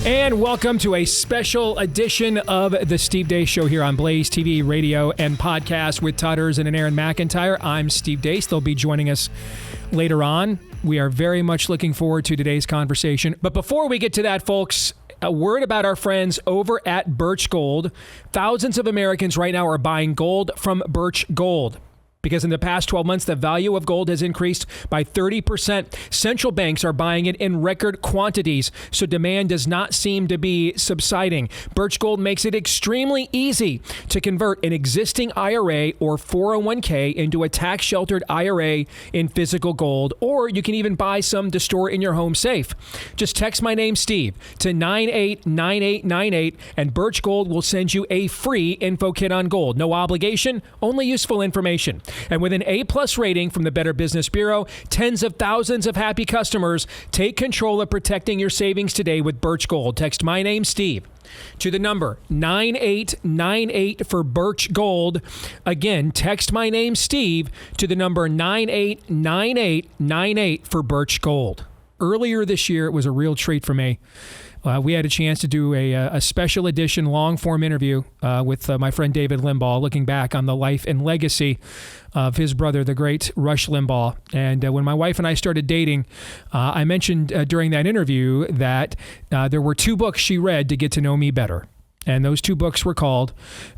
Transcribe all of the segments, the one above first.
And welcome to a special edition of the Steve Deace Show here on Blaze TV, radio, and podcast with Todd Erzen and Aaron McIntyre. I'm Steve Deace. They'll be joining us later on. We are very much looking forward to today's conversation. But before we get to that, folks, a word about our friends over at Birch Gold. Thousands of Americans right now are buying gold from Birch Gold, because in the past 12 months, the value of gold has increased by 30%. Central banks are buying it in record quantities, so demand does not seem to be subsiding. Birch Gold makes it extremely easy to convert an existing IRA or 401k into a tax-sheltered IRA in physical gold, or you can even buy some to store in your home safe. Just text my name, Steve, to 989898, and Birch Gold will send you a free info kit on gold. No obligation, only useful information. And with an A+ rating from the Better Business Bureau, tens of thousands of happy customers. Take control of protecting your savings today with Birch Gold. Text my name, Steve, to the number 9898 for Birch Gold. Again, text my name, Steve, to the number 989898 for Birch Gold. Earlier this year, it was a real treat for me. We had a chance to do a special edition long-form interview with my friend David Limbaugh, looking back on the life and legacy of his brother, the great Rush Limbaugh. And when my wife and I started dating, I mentioned during that interview that there were two books she read to get to know me better. And those two books were called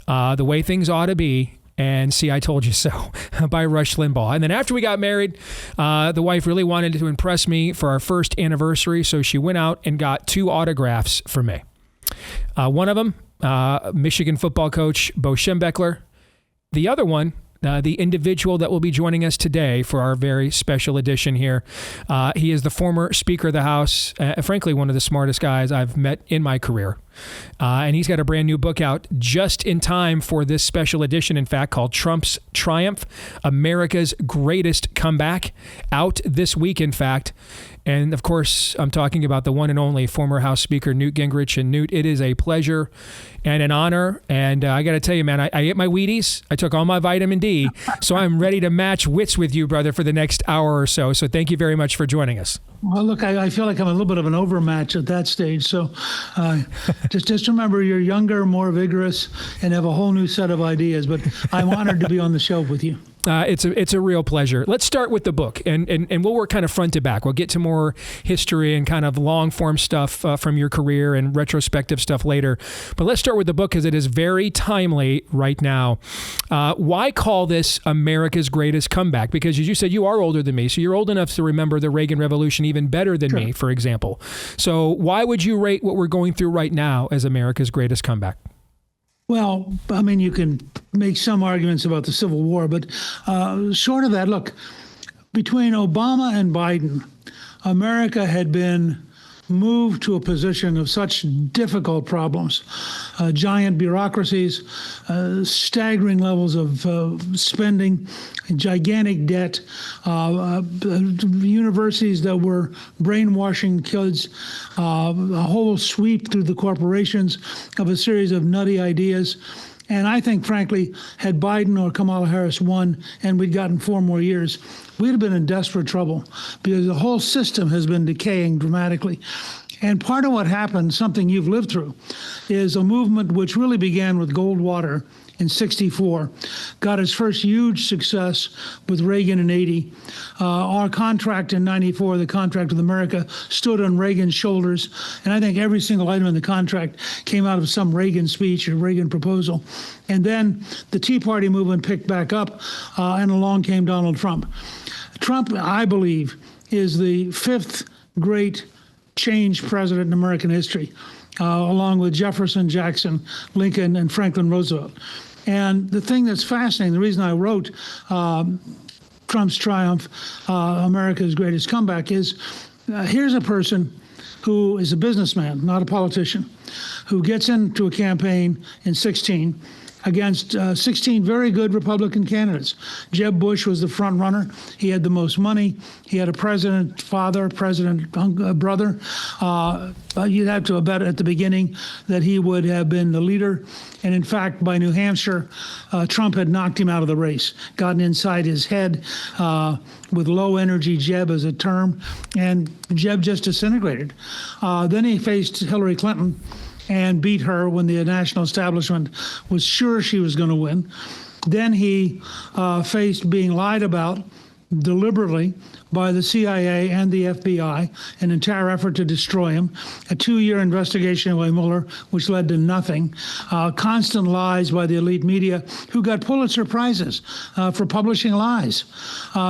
The Way Things Ought to Be and See, I Told You So by Rush Limbaugh. And then after we got married, the wife really wanted to impress me for our first anniversary, so she went out and got two autographs for me. One of them, Michigan football coach Bo Schembechler. The other one, the individual that will be joining us today for our very special edition here. He is the former Speaker of the House, frankly, one of the smartest guys I've met in my career. And he's got a brand new book out just in time for this special edition, in fact, called Trump's Triumph, America's Greatest Comeback, out this week, in fact. And of course, I'm talking about the one and only former House Speaker Newt Gingrich. And Newt, it is a pleasure and an honor. And I got to tell you, man, I ate my Wheaties. I took all my vitamin D. So I'm ready to match wits with you, brother, for the next hour or so. So thank you very much for joining us. Well, look, I feel like I'm a little bit of an overmatch at that stage. So just remember, you're younger, more vigorous, and have a whole new set of ideas. But I'm honored to be on the show with you. It's a real pleasure. Let's start with the book, and we'll work kind of front to back. We'll get to more history and kind of long-form stuff from your career and retrospective stuff later. But let's start with the book because it is very timely right now. Why call this America's Greatest Comeback? Because as you said, you are older than me, so you're old enough to remember the Reagan Revolution even better than me, for example. So why would you rate what we're going through right now as America's greatest comeback? Well, I mean, you can make some arguments about the Civil War, but short of that, look, between Obama and Biden, America had been moved to a position of such difficult problems, giant bureaucracies, staggering levels of spending, gigantic debt, universities that were brainwashing kids, a whole sweep through the corporations of a series of nutty ideas. And I think, frankly, had Biden or Kamala Harris won and we'd gotten 4 more years, we'd have been in desperate trouble because the whole system has been decaying dramatically. And part of what happened, something you've lived through, is a movement which really began with Goldwater in '64, got its first huge success with Reagan in '80. Our contract in '94, the contract with America, stood on Reagan's shoulders. And I think every single item in the contract came out of some Reagan speech or Reagan proposal. And then the Tea Party movement picked back up, and along came Donald Trump. Trump, I believe, is the 5th great change president in American history, along with Jefferson, Jackson, Lincoln, and Franklin Roosevelt. And the thing that's fascinating, the reason I wrote Trump's Triumph, America's Greatest Comeback, is here's a person who is a businessman, not a politician, who gets into a campaign in '16 against 16 very good Republican candidates. Jeb Bush was the front runner. He had the most money. He had a president father, president brother. You'd have to bet at the beginning that he would have been the leader. And in fact, by New Hampshire, Trump had knocked him out of the race, gotten inside his head with low energy Jeb as a term, and Jeb just disintegrated. Then he faced Hillary Clinton and beat her when the national establishment was sure she was going to win. Then he faced being lied about deliberately by the CIA and the FBI, an entire effort to destroy him, a 2-year investigation by Mueller, which led to nothing, constant lies by the elite media, who got Pulitzer Prizes for publishing lies.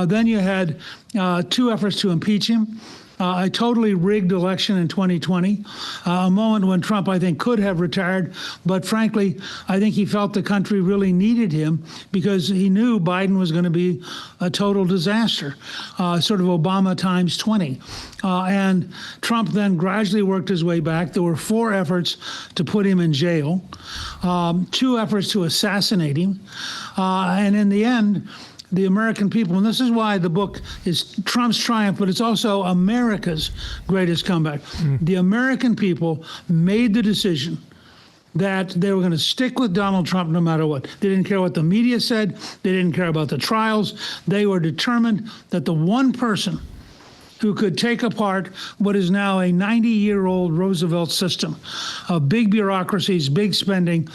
Then you had 2 efforts to impeach him. A totally rigged election in 2020, a moment when Trump, I think, could have retired. But frankly, I think he felt the country really needed him because he knew Biden was going to be a total disaster, sort of Obama times 20. And Trump then gradually worked his way back. There were 4 efforts to put him in jail, 2 efforts to assassinate him. And in the end, the American people, and this is why the book is Trump's triumph, but it's also America's greatest comeback. The American people made the decision that they were going to stick with Donald Trump no matter what. They didn't care what the media said. They didn't care about the trials. They were determined that the one person who could take apart what is now a 90-year-old Roosevelt system of big bureaucracies, big spending,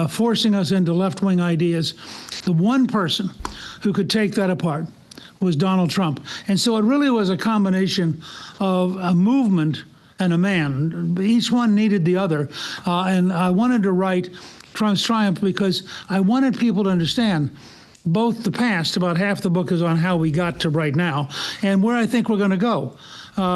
forcing us into left-wing ideas, the one person who could take that apart was Donald Trump. And so it really was a combination of a movement and a man. Each one needed the other. And I wanted to write Trump's triumph because I wanted people to understand both the past, about half the book is on how we got to right now, and where I think we're going to go.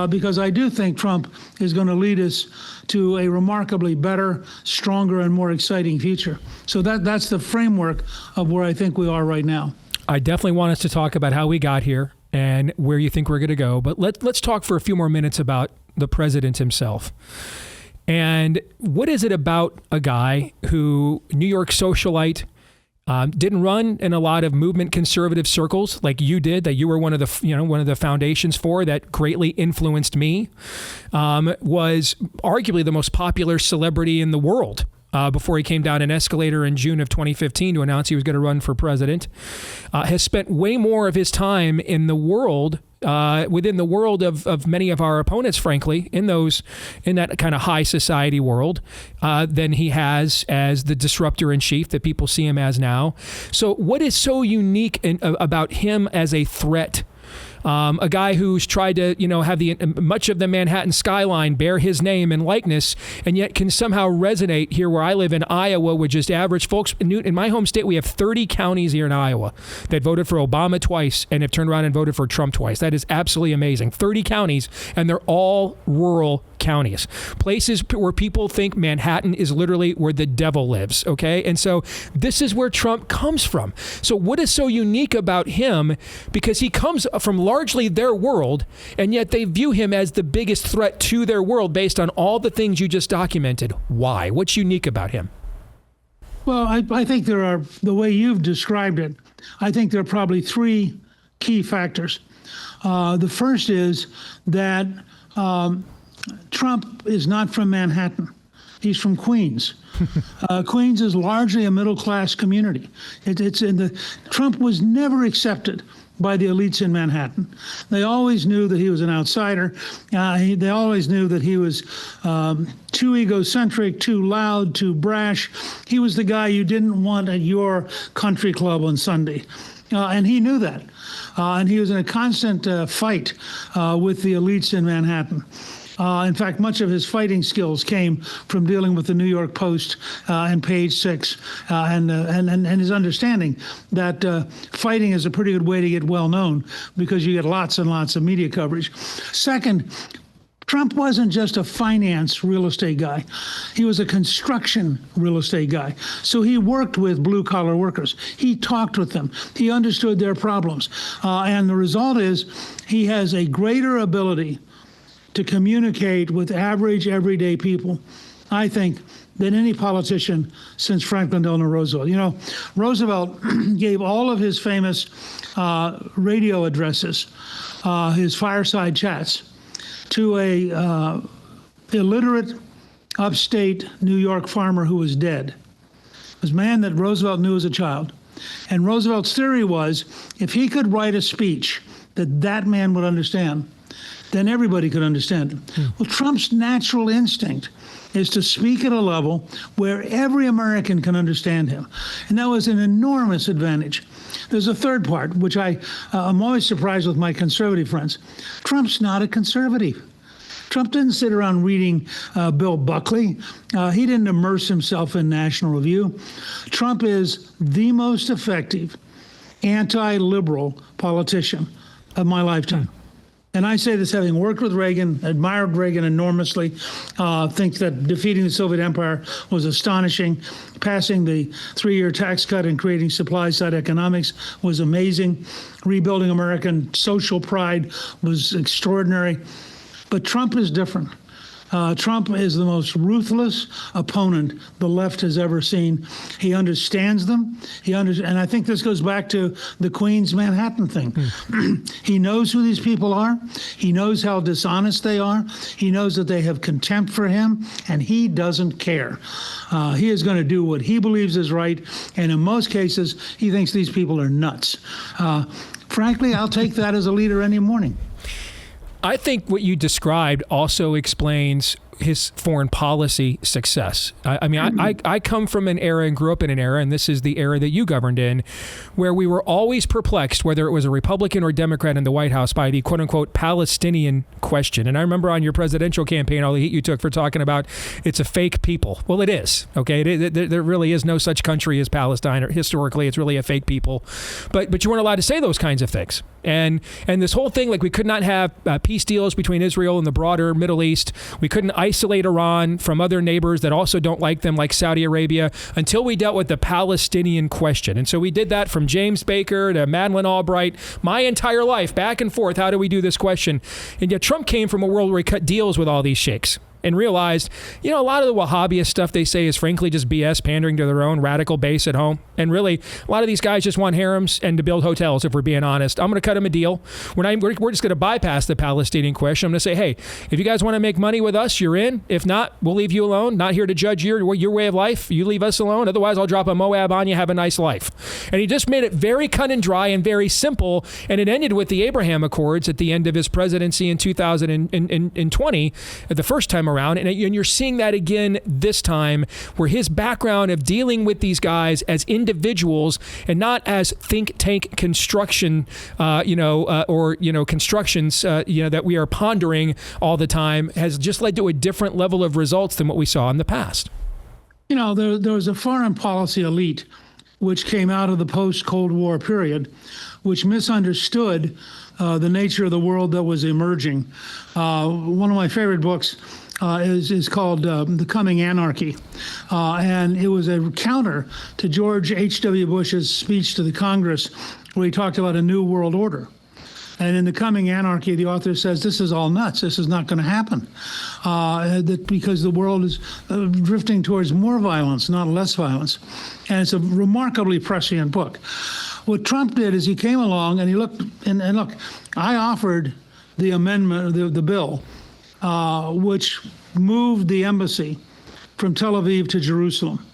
Because I do think Trump is going to lead us to a remarkably better, stronger, and more exciting future. So that's the framework of where I think we are right now. I definitely want us to talk about how we got here and where you think we're going to go. But let's talk for a few more minutes about the president himself. And what is it about a guy who, New York socialite, didn't run in a lot of movement conservative circles like you did, that you were one of the foundations for, that greatly influenced me, was arguably the most popular celebrity in the world before he came down an escalator in June of 2015 to announce he was going to run for president, has spent way more of his time in the world, within the world of many of our opponents, frankly, in that kind of high society world, than he has as the disruptor in chief that people see him as now. So what is so unique about him as a threat? A guy who's tried to, have much of the Manhattan skyline bear his name and likeness, and yet can somehow resonate here where I live in Iowa with just average folks. In my home state, we have 30 counties here in Iowa that voted for Obama twice and have turned around and voted for Trump twice. That is absolutely amazing. 30 counties, and they're all rural counties, places where people think Manhattan is literally where the devil lives, okay? And so this is where Trump comes from. So what is so unique about him? Because he comes from largely their world, and yet they view him as the biggest threat to their world based on all the things you just documented. Why? What's unique about him? Well, I think there are, the way you've described it, I think there are probably 3 key factors. The first is that Trump is not from Manhattan. He's from Queens. Queens is largely a middle-class community. Trump was never accepted by the elites in Manhattan. They always knew that he was an outsider. They always knew that he was too egocentric, too loud, too brash. He was the guy you didn't want at your country club on Sunday. And he knew that. And he was in a constant fight with the elites in Manhattan. In fact, much of his fighting skills came from dealing with the New York Post and Page Six, and his understanding that fighting is a pretty good way to get well known because you get lots and lots of media coverage. Second, Trump wasn't just a finance real estate guy. He was a construction real estate guy. So he worked with blue-collar workers. He talked with them. He understood their problems. And the result is he has a greater ability to communicate with average, everyday people, I think, than any politician since Franklin Delano Roosevelt. You know, Roosevelt gave all of his famous radio addresses, his fireside chats, to a illiterate upstate New York farmer who was dead. It was a man that Roosevelt knew as a child. And Roosevelt's theory was, if he could write a speech that that man would understand, then everybody could understand him. Well, Trump's natural instinct is to speak at a level where every American can understand him. And that was an enormous advantage. There's a third part, which I'm always surprised with my conservative friends. Trump's not a conservative. Trump didn't sit around reading Bill Buckley. He didn't immerse himself in National Review. Trump is the most effective anti-liberal politician of my lifetime. And I say this having worked with Reagan, admired Reagan enormously, think that defeating the Soviet Empire was astonishing. Passing the 3-year tax cut and creating supply-side economics was amazing. Rebuilding American social pride was extraordinary. But Trump is different. Trump is the most ruthless opponent the left has ever seen. He understands them. And I think this goes back to the Queens Manhattan thing. He knows who these people are. He knows how dishonest they are. He knows that they have contempt for him, and he doesn't care. He is going to do what he believes is right, and in most cases, he thinks these people are nuts. Frankly, I'll take that as a leader any morning. I think what you described also explains his foreign policy success. I come from an era and grew up in an era, and this is the era that you governed in, where we were always perplexed, whether it was a Republican or Democrat in the White House, by the quote-unquote Palestinian question. And I remember on your presidential campaign, all the heat you took for talking about it's a fake people. Well, it is. Okay, there really is no such country as Palestine, or historically, it's really a fake people. But you weren't allowed to say those kinds of things. And this whole thing, like we could not have peace deals between Israel and the broader Middle East. We couldn't isolate Iran from other neighbors that also don't like them, like Saudi Arabia, until we dealt with the Palestinian question. And so we did that from James Baker to Madeleine Albright, my entire life, back and forth. How do we do this question? And yet Trump came from a world where he cut deals with all these sheikhs and realized, a lot of the Wahhabist stuff they say is frankly just BS, pandering to their own radical base at home. And really, a lot of these guys just want harems and to build hotels, if we're being honest. I'm going to cut them a deal. We're just going to bypass the Palestinian question. I'm going to say, hey, if you guys want to make money with us, you're in. If not, we'll leave you alone. Not here to judge your way of life. You leave us alone. Otherwise, I'll drop a Moab on you. Have a nice life. And he just made it very cut and dry and very simple. And it ended with the Abraham Accords at the end of his presidency in 2020, the first time around. And you're seeing that again this time, where his background of dealing with these guys as individuals and not as think tank construction, constructions, that we are pondering all the time, has just led to a different level of results than what we saw in the past. There was a foreign policy elite which came out of the post-Cold War period, which misunderstood the nature of the world that was emerging. One of my favorite books is called The Coming Anarchy. And it was a counter to George H.W. Bush's speech to the Congress, where he talked about a new world order. And in The Coming Anarchy, the author says, this is all nuts. This is not going to happen. Because the world is drifting towards more violence, not less violence. And it's a remarkably prescient book. What Trump did is he came along and he looked, and look, I offered the amendment, the bill, which moved the embassy from Tel Aviv to Jerusalem.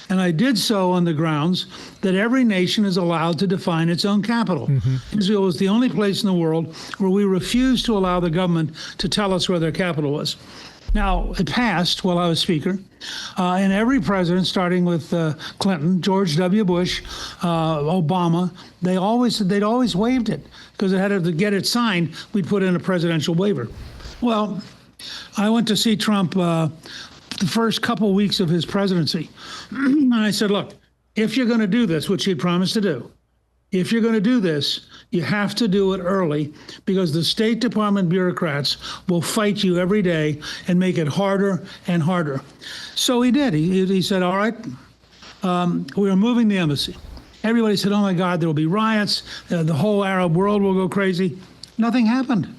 And I did so on the grounds that every nation is allowed to define its own capital. Israel was the only place in the world where we refused to allow the government to tell us where their capital was. Now, it passed while I was Speaker, and every president, starting with Clinton, George W. Bush, Obama, they'd always waived it, because it had to get it signed. We'd put in a presidential waiver. Well, I went to see Trump the first couple weeks of his presidency, and I said, look, if you're going to do this, which he promised to do, if you're going to do this, you have to do it early, because the State Department bureaucrats will fight you every day and make it harder and harder. So he did. He said, all right, we're moving the embassy. Everybody said, oh my God, there will be riots. The whole Arab world will go crazy. Nothing happened.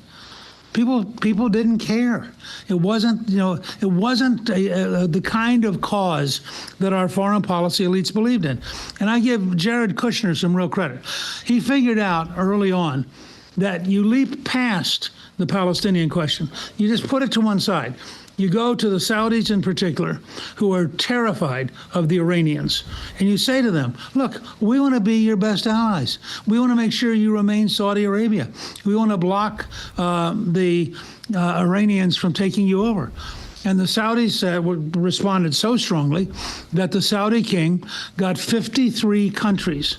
People didn't care. It wasn't the kind of cause that our foreign policy elites believed in. And I give Jared Kushner some real credit. He figured out early on that you leap past the Palestinian question. You just put it to one side. You go to the Saudis in particular, who are terrified of the Iranians, and you say to them, look, we want to be your best allies. We want to make sure you remain Saudi Arabia. We want to block the Iranians from taking you over. And the Saudis responded so strongly that the Saudi king got 53 countries.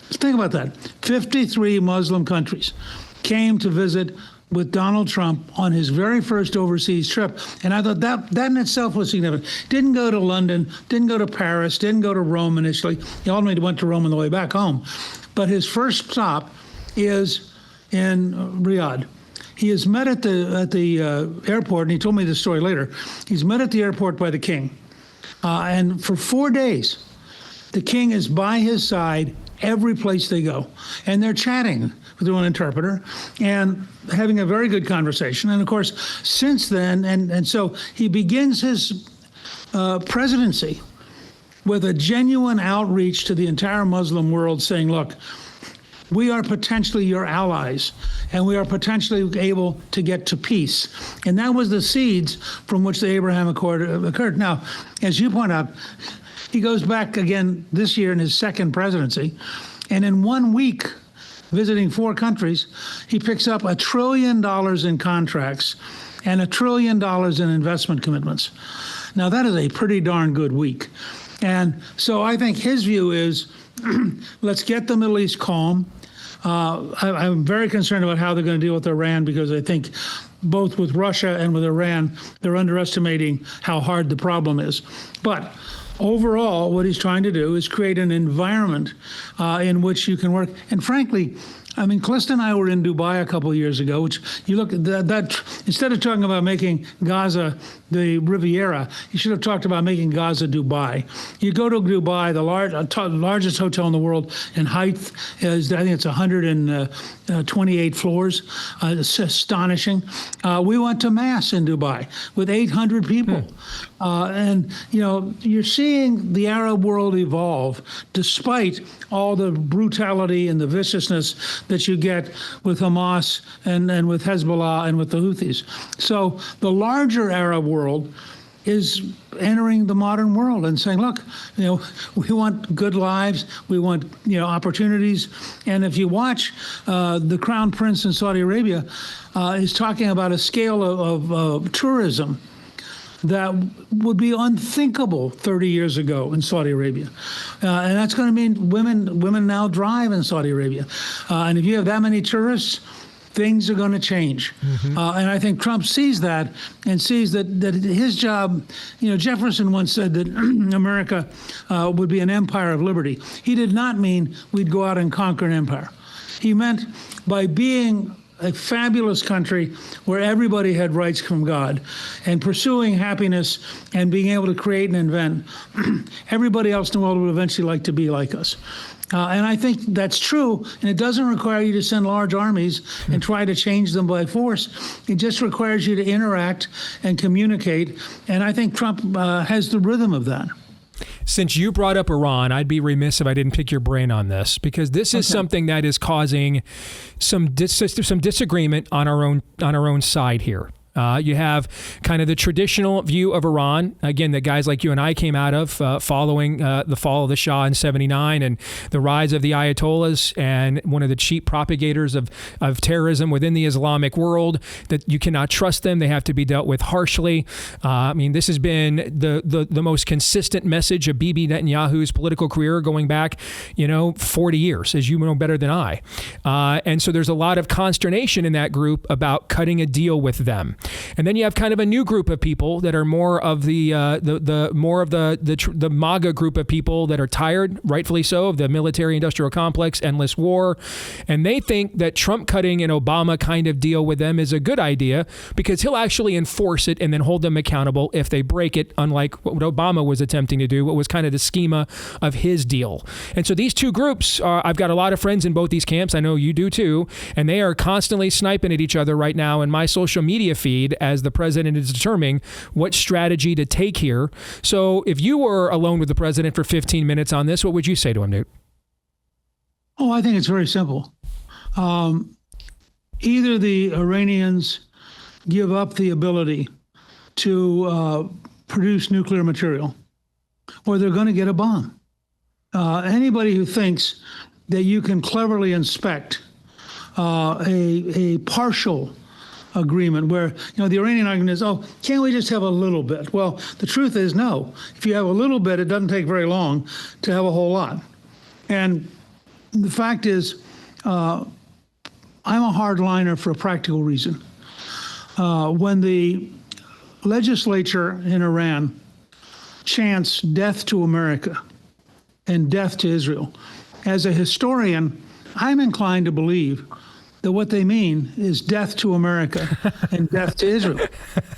Think about that. 53 Muslim countries came to visit with Donald Trump on his very first overseas trip. And I thought that in itself was significant. Didn't go to London, didn't go to Paris, didn't go to Rome initially. He ultimately went to Rome on the way back home. But his first stop is in Riyadh. He is met at the airport, and he told me this story later. He's met at the airport by the king. And for 4 days, the king is by his side every place they go. And they're chatting through an interpreter and having a very good conversation. And of course, since then, and so he begins his presidency with a genuine outreach to the entire Muslim world saying, look, we are potentially your allies, and we are potentially able to get to peace. And that was the seeds from which the Abraham Accord occurred. Now, as you point out, he goes back again this year in his second presidency, and in 1 week, visiting 4 countries, he picks up $1 trillion in contracts and $1 trillion in investment commitments. Now, that is a pretty darn good week. And so I think his view is, let's get the Middle East calm. I'm very concerned about how they're going to deal with Iran, because I think both with Russia and with Iran, they're underestimating how hard the problem is. But overall, what he's trying to do is create an environment in which you can work. And frankly, I mean, Calista and I were in Dubai a couple of years ago, which you look at that instead of talking about making Gaza the Riviera, you should have talked about making Gaza Dubai. You go to Dubai, the largest hotel in the world in height is, I think it's 128 floors. It's astonishing. We went to Mass in Dubai with 800 people. And, you're seeing the Arab world evolve despite all the brutality and the viciousness that you get with Hamas and with Hezbollah and with the Houthis. So the larger Arab world is entering the modern world and saying, look, we want good lives, we want, opportunities. And if you watch the Crown Prince in Saudi Arabia is talking about a scale of tourism that would be unthinkable 30 years ago in Saudi Arabia. And that's going to mean women now drive in Saudi Arabia. And if you have that many tourists, things are going to change. And I think Trump sees that and sees that his job, Jefferson once said that America would be an empire of liberty. He did not mean we'd go out and conquer an empire. He meant by being a fabulous country where everybody had rights from God and pursuing happiness and being able to create and invent, everybody else in the world would eventually like to be like us. And I think that's true, and it doesn't require you to send large armies and try to change them by force. It just requires you to interact and communicate, and I think Trump has the rhythm of that. Since you brought up Iran, I'd be remiss if I didn't pick your brain on this, because this is something that is causing some disagreement on our own side here. You have kind of the traditional view of Iran, again, that guys like you and I came out of following the fall of the Shah in 79 and the rise of the Ayatollahs, and one of the chief propagators of terrorism within the Islamic world, that you cannot trust them. They have to be dealt with harshly. This has been the most consistent message of Bibi Netanyahu's political career going back, 40 years, as you know better than I. And so there's a lot of consternation in that group about cutting a deal with them. And then you have kind of a new group of people that are more of the MAGA group of people that are tired, rightfully so, of the military-industrial complex, endless war. And they think that Trump cutting an Obama kind of deal with them is a good idea because he'll actually enforce it and then hold them accountable if they break it, unlike what Obama was attempting to do, what was kind of the schema of his deal. And so these two groups, I've got a lot of friends in both these camps. I know you do too. And they are constantly sniping at each other right now in my social media feed as the president is determining what strategy to take here. So if you were alone with the president for 15 minutes on this, what would you say to him, Newt? Oh, I think it's very simple. Either the Iranians give up the ability to produce nuclear material, or they're going to get a bomb. Anybody who thinks that you can cleverly inspect a partial agreement where, the Iranian argument is, oh, can't we just have a little bit? Well, the truth is no. If you have a little bit, it doesn't take very long to have a whole lot. And the fact is, I'm a hardliner for a practical reason. When the legislature in Iran chants death to America and death to Israel, as a historian, I'm inclined to believe that what they mean is death to America and death to Israel.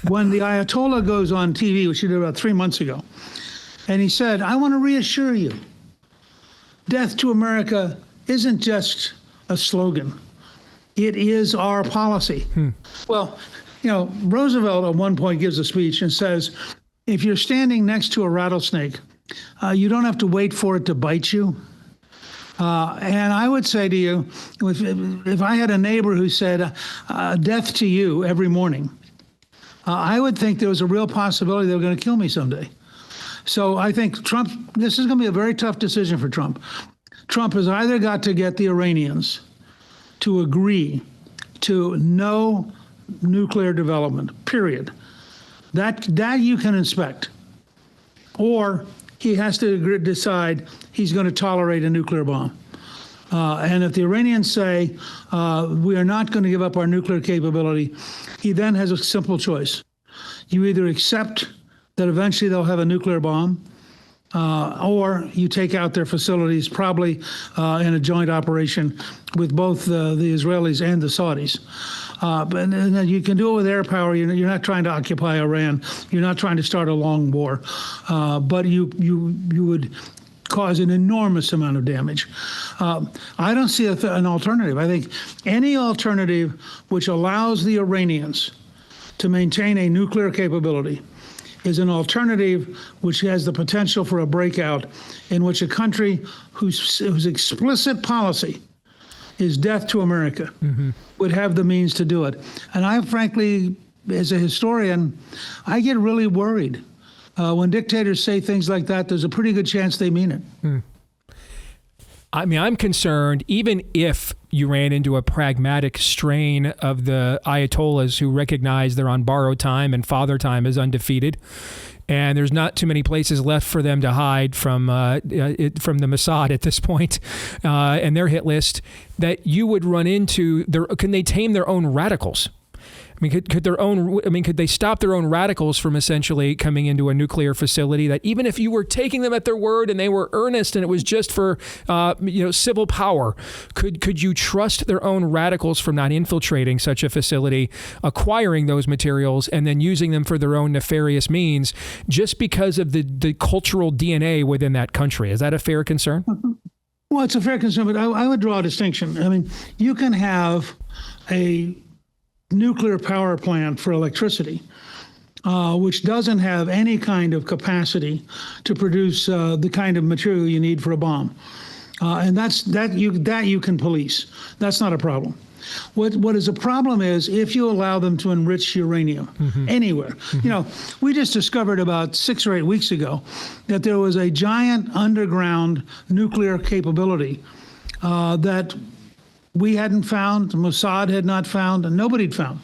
When the Ayatollah goes on TV, which he did about 3 months ago, and he said, I want to reassure you, death to America isn't just a slogan. It is our policy. Well, Roosevelt at one point gives a speech and says, if you're standing next to a rattlesnake, you don't have to wait for it to bite you. And I would say to you, if I had a neighbor who said, death to you every morning, I would think there was a real possibility they were going to kill me someday. So I think this is going to be a very tough decision for Trump. Trump has either got to get the Iranians to agree to no nuclear development, period. That you can inspect. Or he has to decide he's going to tolerate a nuclear bomb. And if the Iranians say, we are not going to give up our nuclear capability, he then has a simple choice. You either accept that eventually they'll have a nuclear bomb, or you take out their facilities, probably in a joint operation with both the Israelis and the Saudis. And then you can do it with air power. You're not trying to occupy Iran. You're not trying to start a long war. But you would cause an enormous amount of damage. I don't see an alternative. I think any alternative which allows the Iranians to maintain a nuclear capability is an alternative which has the potential for a breakout in which a country whose explicit policy is death to America would have the means to do it. And I frankly, as a historian, I get really worried. When dictators say things like that, there's a pretty good chance they mean it. I mean, I'm concerned, even if you ran into a pragmatic strain of the Ayatollahs who recognize they're on borrowed time and father time is undefeated, and there's not too many places left for them to hide from the Mossad at this point and their hit list, that you would run into, can they tame their own radicals? I mean, could they stop their own radicals from essentially coming into a nuclear facility that even if you were taking them at their word and they were earnest and it was just for, civil power, could you trust their own radicals from not infiltrating such a facility, acquiring those materials and then using them for their own nefarious means just because of the cultural DNA within that country? Is that a fair concern? Well, it's a fair concern, but I would draw a distinction. I mean, you can have a nuclear power plant for electricity, which doesn't have any kind of capacity to produce the kind of material you need for a bomb, and that you can police. That's not a problem. What is a problem is if you allow them to enrich uranium anywhere. We just discovered about 6 or 8 weeks ago that there was a giant underground nuclear capability that we hadn't found, Mossad had not found, and nobody had found.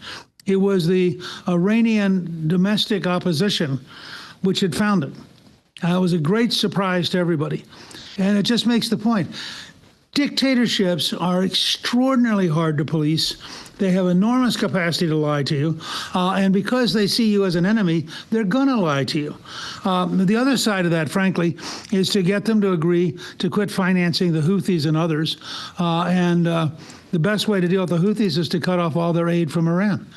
It was the Iranian domestic opposition which had found it. It was a great surprise to everybody. And it just makes the point. Dictatorships are extraordinarily hard to police. They have enormous capacity to lie to you. And because they see you as an enemy, they're going to lie to you. The other side of that, frankly, is to get them to agree to quit financing the Houthis and others. The best way to deal with the Houthis is to cut off all their aid from Iran.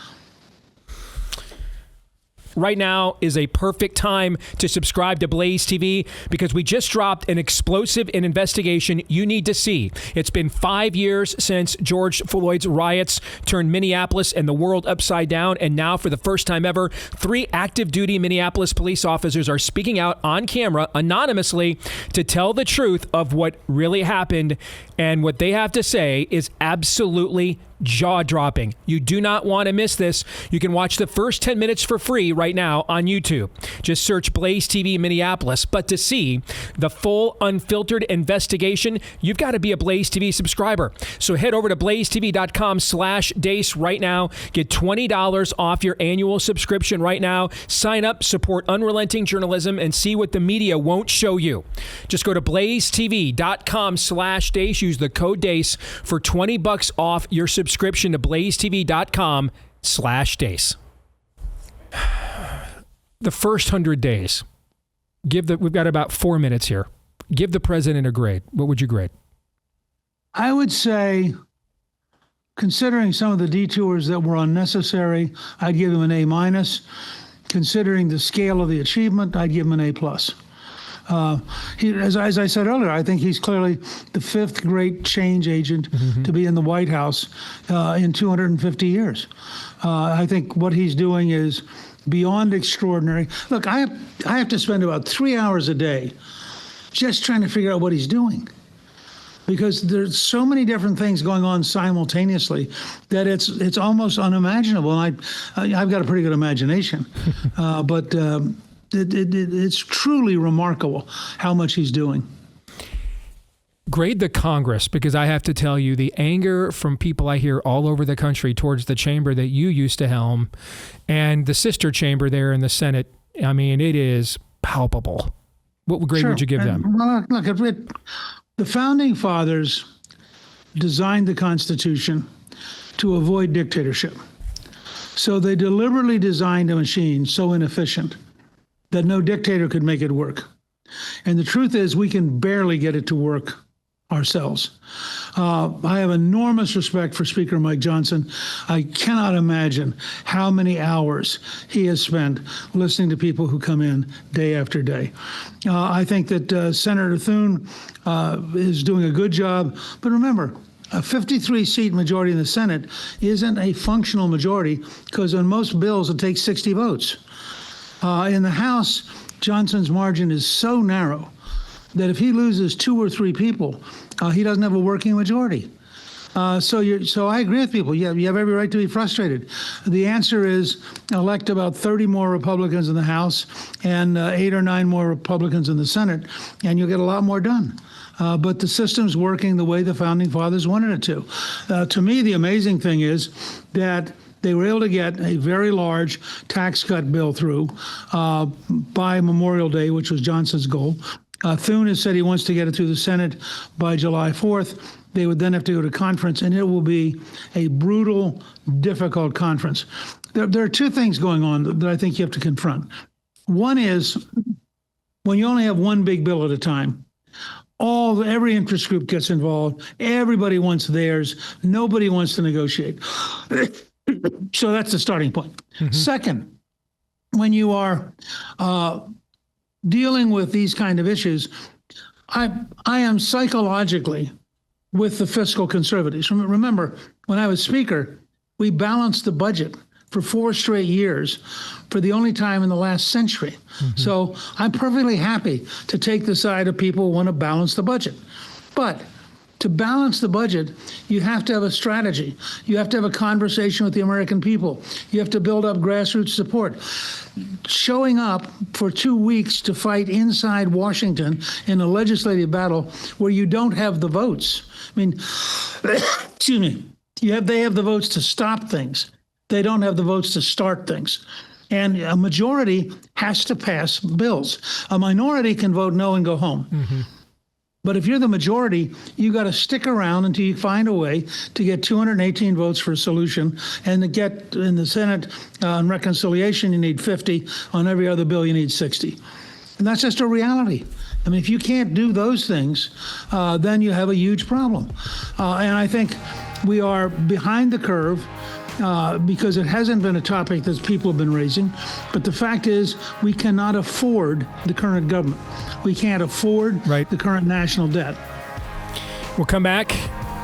Right now is a perfect time to subscribe to Blaze TV because we just dropped an explosive investigation you need to see. It's been 5 years since George Floyd's riots turned Minneapolis and the world upside down. And now, for the first time ever, 3 active duty Minneapolis police officers are speaking out on camera anonymously to tell the truth of what really happened. And what they have to say is absolutely jaw-dropping. You do not want to miss this. You can watch the first 10 minutes for free right now on YouTube. Just search Blaze TV Minneapolis. But to see the full Unfiltered Investigation, you've got to be a Blaze TV subscriber. So head over to blazetv.com/Deace right now. Get $20 off your annual subscription right now. Sign up, support unrelenting journalism, and see what the media won't show you. Just go to blazetv.com/Deace. Use the code Deace for $20 off your subscription to blazetv.com/Deace. The first 100 days. We've got about 4 minutes here. Give the president a grade. What would you grade? I would say, considering some of the detours that were unnecessary, I'd give him an A-. Considering the scale of the achievement, I'd give him an A+. As I said earlier, I think he's clearly the 5th great change agent to be in the White House in 250 years. I think what he's doing is beyond extraordinary. Look, I have to spend about 3 hours a day just trying to figure out what he's doing, because there's so many different things going on simultaneously that it's almost unimaginable. And I've got a pretty good imagination, but it's truly remarkable how much he's doing. Grade the Congress, because I have to tell you, the anger from people I hear all over the country towards the chamber that you used to helm and the sister chamber there in the Senate, I mean, it is palpable. What grade would you give them? Well, look, the Founding Fathers designed the Constitution to avoid dictatorship. So they deliberately designed a machine so inefficient that no dictator could make it work. And the truth is, we can barely get it to work ourselves. I have enormous respect for Speaker Mike Johnson. I cannot imagine how many hours he has spent listening to people who come in day after day. I think that Senator Thune is doing a good job. But remember, a 53-seat majority in the Senate isn't a functional majority, because on most bills it takes 60 votes. In the House, Johnson's margin is so narrow that if he loses 2 or 3 people, he doesn't have a working majority. So I agree with people. You have every right to be frustrated. The answer is elect about 30 more Republicans in the House and 8 or 9 more Republicans in the Senate, and you'll get a lot more done. But the system's working the way the Founding Fathers wanted it to. To me, the amazing thing is that they were able to get a very large tax cut bill through by Memorial Day, which was Johnson's goal. Thune has said he wants to get it through the Senate by July 4th. They would then have to go to conference, and it will be a brutal, difficult conference. There are 2 things going on that I think you have to confront. One is, when you only have one big bill at a time, every interest group gets involved. Everybody wants theirs. Nobody wants to negotiate. So that's the starting point. Second, when you are dealing with these kind of issues, I am psychologically with the fiscal conservatives. Remember, when I was Speaker, we balanced the budget for 4 straight years for the only time in the last century. So I'm perfectly happy to take the side of people who want to balance the budget. But to balance the budget, you have to have a strategy. You have to have a conversation with the American people. You have to build up grassroots support. Showing up for 2 weeks to fight inside Washington in a legislative battle where you don't have the votes. I mean, excuse me, they have the votes to stop things. They don't have the votes to start things. And a majority has to pass bills. A minority can vote no and go home. But if you're the majority, you got to stick around until you find a way to get 218 votes for a solution, and to get in the Senate on reconciliation, you need 50. On every other bill, you need 60. And that's just a reality. I mean, if you can't do those things, then you have a huge problem. And I think we are behind the curve because it hasn't been a topic that people have been raising. But the fact is, we cannot afford the current government. We can't afford the current national debt. We'll come back.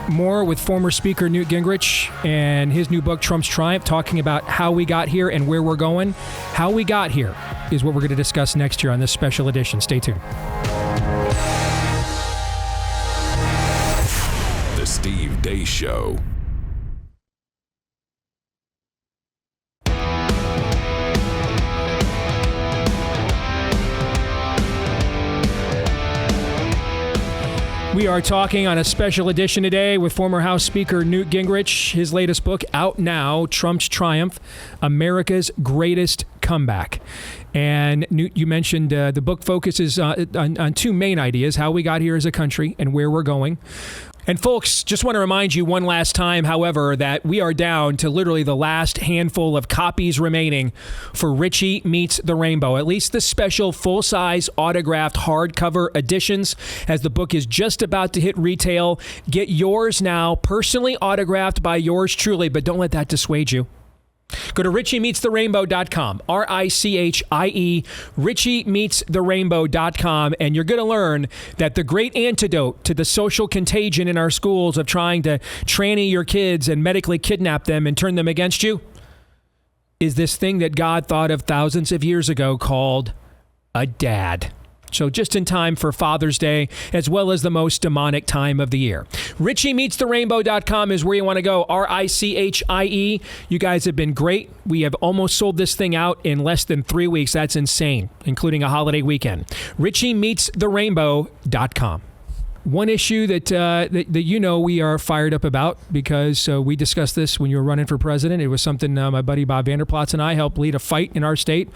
More with former Speaker Newt Gingrich and his new book, Trump's Triumph, talking about how we got here and where we're going. How we got here is what we're going to discuss next year on this special edition. Stay tuned. The Steve Deace Show. We are talking on a special edition today with former House Speaker Newt Gingrich. His latest book, out now, Trump's Triumph, America's Greatest Comeback. And Newt, you mentioned the book focuses on two main ideas: how we got here as a country and where we're going. And folks, just want to remind you one last time, however, that we are down to literally the last handful of copies remaining for Richie Meets the Rainbow, at least the special full-size autographed hardcover editions, as the book is just about to hit retail. Get yours now, personally autographed by yours truly, but don't let that dissuade you. Go to richiemeetstherainbow.com, RICHIE, richiemeetstherainbow.com, and you're going to learn that the great antidote to the social contagion in our schools of trying to tranny your kids and medically kidnap them and turn them against you is this thing that God thought of thousands of years ago called a dad. So just in time for Father's Day, as well as the most demonic time of the year. RichieMeetsTheRainbow.com is where you want to go, RICHIE. You guys have been great. We have almost sold this thing out in less than 3 weeks. That's insane, including a holiday weekend. RichieMeetsTheRainbow.com. One issue that you know we are fired up about, because we discussed this when you were running for president. It was something my buddy Bob Vanderplatz and I helped lead a fight in our state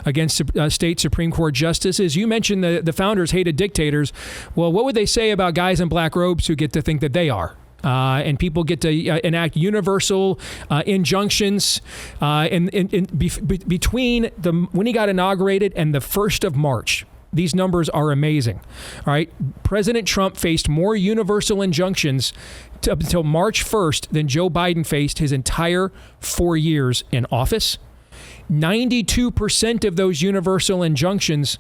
against state Supreme Court justices. You mentioned the founders hated dictators. Well, what would they say about guys in black robes who get to think that they are? And people get to enact universal injunctions. Between when he got inaugurated and the 1st of March, these numbers are amazing. All right. President Trump faced more universal injunctions up until March 1st than Joe Biden faced his entire 4 years in office. 92% of those universal injunctions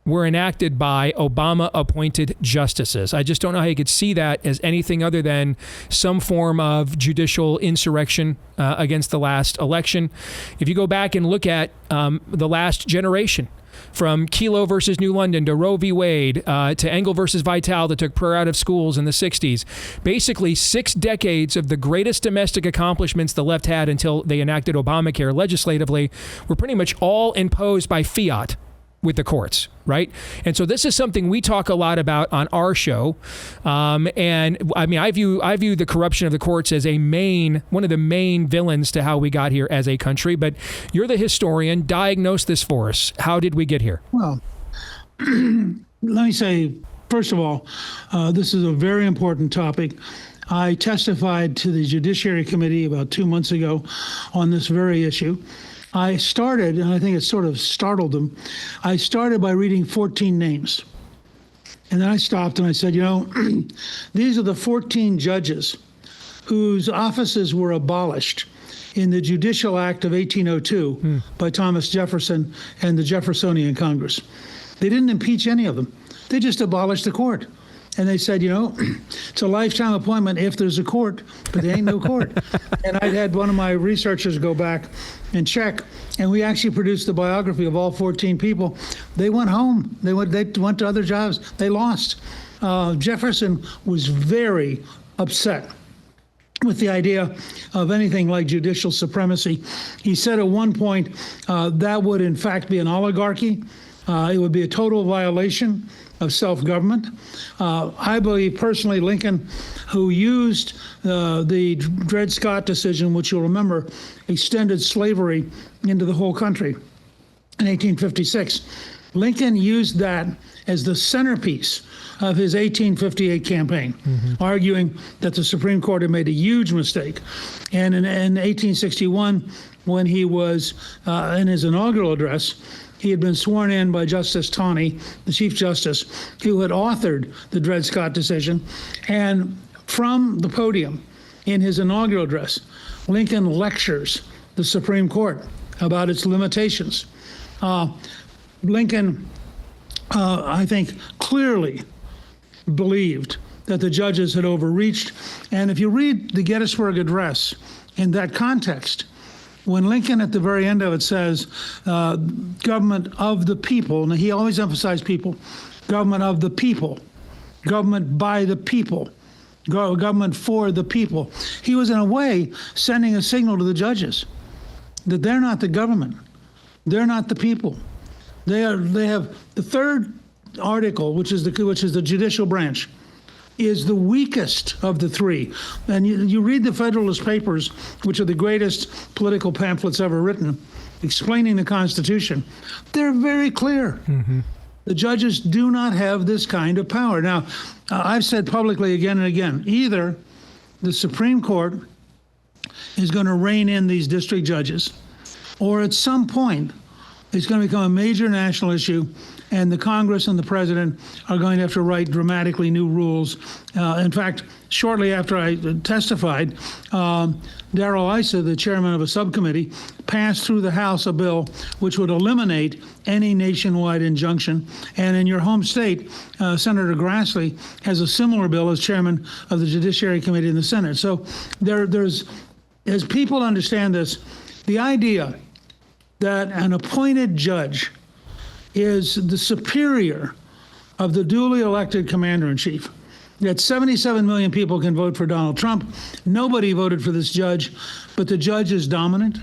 were enacted by Obama-appointed justices. I just don't know how you could see that as anything other than some form of judicial insurrection against the last election. If you go back and look at the last generation, from Kelo versus New London to Roe v. Wade to Engel versus Vitale that took prayer out of schools in the 60s. Basically 6 decades of the greatest domestic accomplishments the left had until they enacted Obamacare legislatively were pretty much all imposed by fiat with the courts, right? And so this is something we talk a lot about on our show. And I mean, I view the corruption of the courts as one of the main villains to how we got here as a country. But you're the historian. Diagnose this for us. How did we get here? Well, let me say, first of all, this is a very important topic. I testified to the Judiciary Committee about 2 months ago on this very issue. I started, and I think it sort of startled them, I started by reading 14 names. And then I stopped and I said, these are the 14 judges whose offices were abolished in the Judicial Act of 1802 by Thomas Jefferson and the Jeffersonian Congress. They didn't impeach any of them. They just abolished the court. And they said, it's a lifetime appointment if there's a court, but there ain't no court. And I'd had one of my researchers go back and check, and we actually produced the biography of all 14 people. They went home. They went to other jobs. They lost. Jefferson was very upset with the idea of anything like judicial supremacy. He said at one point that would in fact be an oligarchy. It would be a total violation of self-government. I believe personally Lincoln, who used the Dred Scott decision, which you'll remember, extended slavery into the whole country in 1856. Lincoln used that as the centerpiece of his 1858 campaign, arguing that the Supreme Court had made a huge mistake. And in 1861, when he was in his inaugural address, he had been sworn in by Justice Taney, the Chief Justice, who had authored the Dred Scott decision. And from the podium in his inaugural address, Lincoln lectures the Supreme Court about its limitations. Lincoln, I think, clearly believed that the judges had overreached. And if you read the Gettysburg Address in that context, when Lincoln at the very end of it says, government of the people, and he always emphasized people, government of the people, government by the people, government for the people, he was in a way sending a signal to the judges that they're not the government, they're not the people. They have the third article, which is the judicial branch, is the weakest of the three. And you read the Federalist Papers, which are the greatest political pamphlets ever written, explaining the Constitution. They're very clear. The judges do not have this kind of power. Now, I've said publicly again and again, either the Supreme Court is going to rein in these district judges, or at some point, it's going to become a major national issue, and the Congress and the president are going to have to write dramatically new rules. In fact, shortly after I testified, Darrell Issa, the chairman of a subcommittee, passed through the House a bill which would eliminate any nationwide injunction. And in your home state, Senator Grassley has a similar bill as chairman of the Judiciary Committee in the Senate. So there's, as people understand this, the idea that an appointed judge is the superior of the duly elected commander-in-chief. That 77 million people can vote for Donald Trump. Nobody voted for this judge, but the judge is dominant.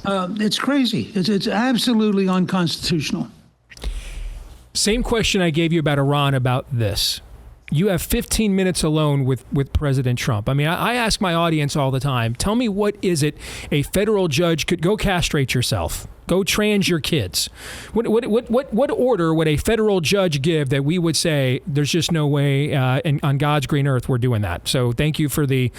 It's crazy. It's absolutely unconstitutional. Same question I gave you about Iran about this. You have 15 minutes alone with President Trump. I mean, I ask my audience all the time, tell me what is it a federal judge could go castrate yourself, go trans your kids. What order would a federal judge give that we would say there's just no way on God's green earth we're doing that? So thank you for the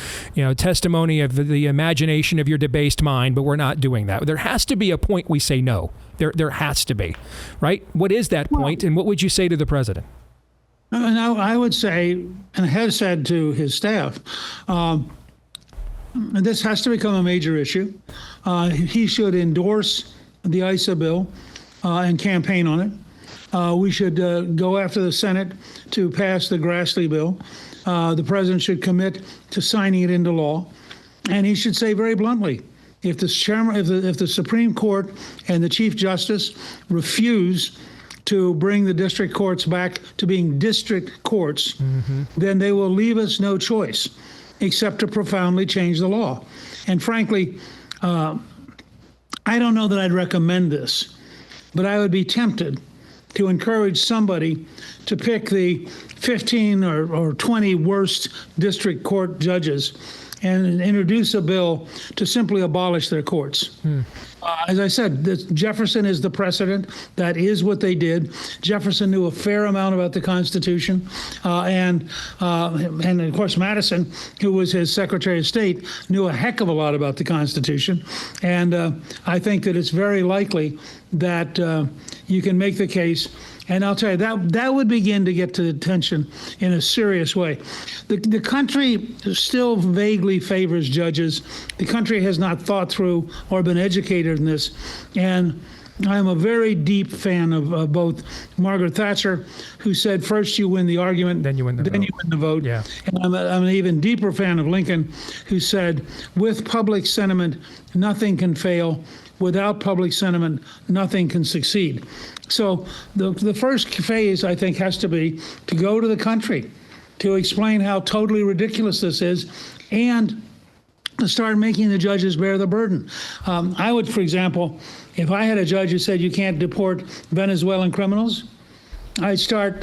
testimony of the imagination of your debased mind, but we're not doing that. There has to be a point we say no. There has to be, right? What is that point, and what would you say to the president? And I would say, and have said to his staff, this has to become a major issue. He should endorse the ISA bill and campaign on it. We should go after the Senate to pass the Grassley bill. The president should commit to signing it into law. And he should say very bluntly, if the Supreme Court and the Chief Justice refuse to bring the district courts back to being district courts, then they will leave us no choice except to profoundly change the law. And frankly, I don't know that I'd recommend this, but I would be tempted to encourage somebody to pick the 15 or 20 worst district court judges and introduce a bill to simply abolish their courts. As I said, Jefferson is the precedent. That is what they did. Jefferson knew a fair amount about the Constitution. And of course, Madison, who was his Secretary of State, knew a heck of a lot about the Constitution. And I think that it's very likely that you can make the case. And I'll tell you, that would begin to get to attention in a serious way. The country still vaguely favors judges. The country has not thought through or been educated in this. And I'm a very deep fan of both Margaret Thatcher, who said, first you win the argument, then you win the vote. Yeah. And I'm an even deeper fan of Lincoln, who said, with public sentiment, nothing can fail. Without public sentiment, nothing can succeed. So the first phase, I think, has to be to go to the country to explain how totally ridiculous this is and to start making the judges bear the burden. I would, for example, if I had a judge who said you can't deport Venezuelan criminals, I'd start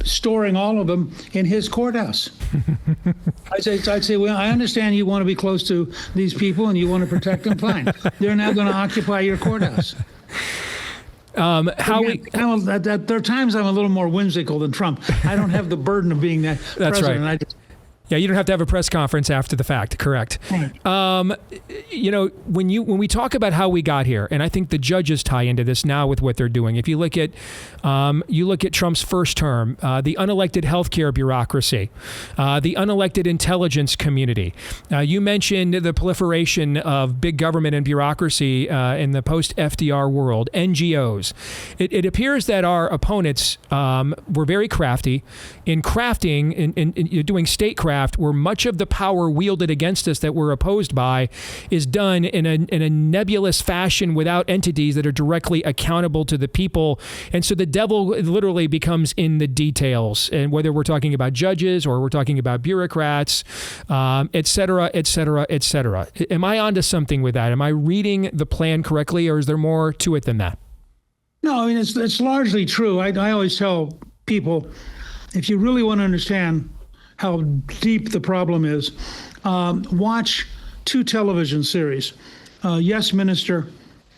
storing all of them in his courthouse. I'd say, well, I understand you want to be close to these people and you want to protect them. Fine. They're now going to occupy your courthouse. There are times I'm a little more whimsical than Trump. I don't have the burden of being that That's president. right. Yeah, you don't have to have a press conference after the fact. Correct. Right. When we talk about how we got here, and I think the judges tie into this now with what they're doing. If you look at Trump's first term, the unelected healthcare bureaucracy, the unelected intelligence community. You mentioned the proliferation of big government and bureaucracy in the post-FDR world, NGOs. It appears that our opponents were very crafty in crafting, in doing statecraft, where much of the power wielded against us that we're opposed by is done in a nebulous fashion without entities that are directly accountable to the people. And so the devil literally becomes in the details. And whether we're talking about judges or we're talking about bureaucrats, et cetera, et cetera, et cetera. Am I onto something with that? Am I reading the plan correctly, or is there more to it than that? No, I mean, it's largely true. I always tell people, if you really want to understand how deep the problem is, watch two television series, Yes Minister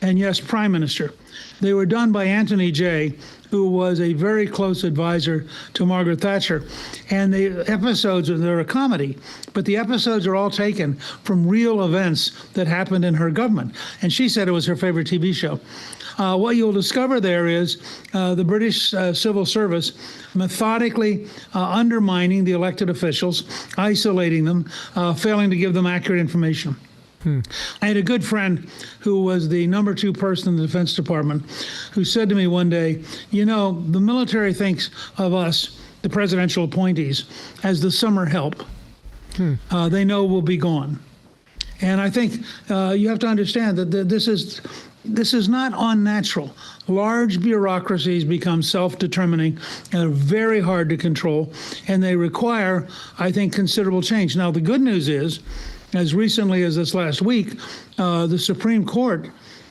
and Yes Prime Minister. They were done by Anthony Jay, who was a very close advisor to Margaret Thatcher. And the episodes, they're a comedy, but the episodes are all taken from real events that happened in her government. And she said it was her favorite TV show. What you'll discover there is the British civil service methodically undermining the elected officials, isolating them, failing to give them accurate information. I had a good friend who was the number 2 person in the Defense Department who said to me one day, the military thinks of us, the presidential appointees, as the summer help. They know we'll be gone. And I think you have to understand that this is not unnatural. Large bureaucracies become self-determining and are very hard to control, and they require, I think, considerable change. Now, the good news is, as recently as this last week, the Supreme Court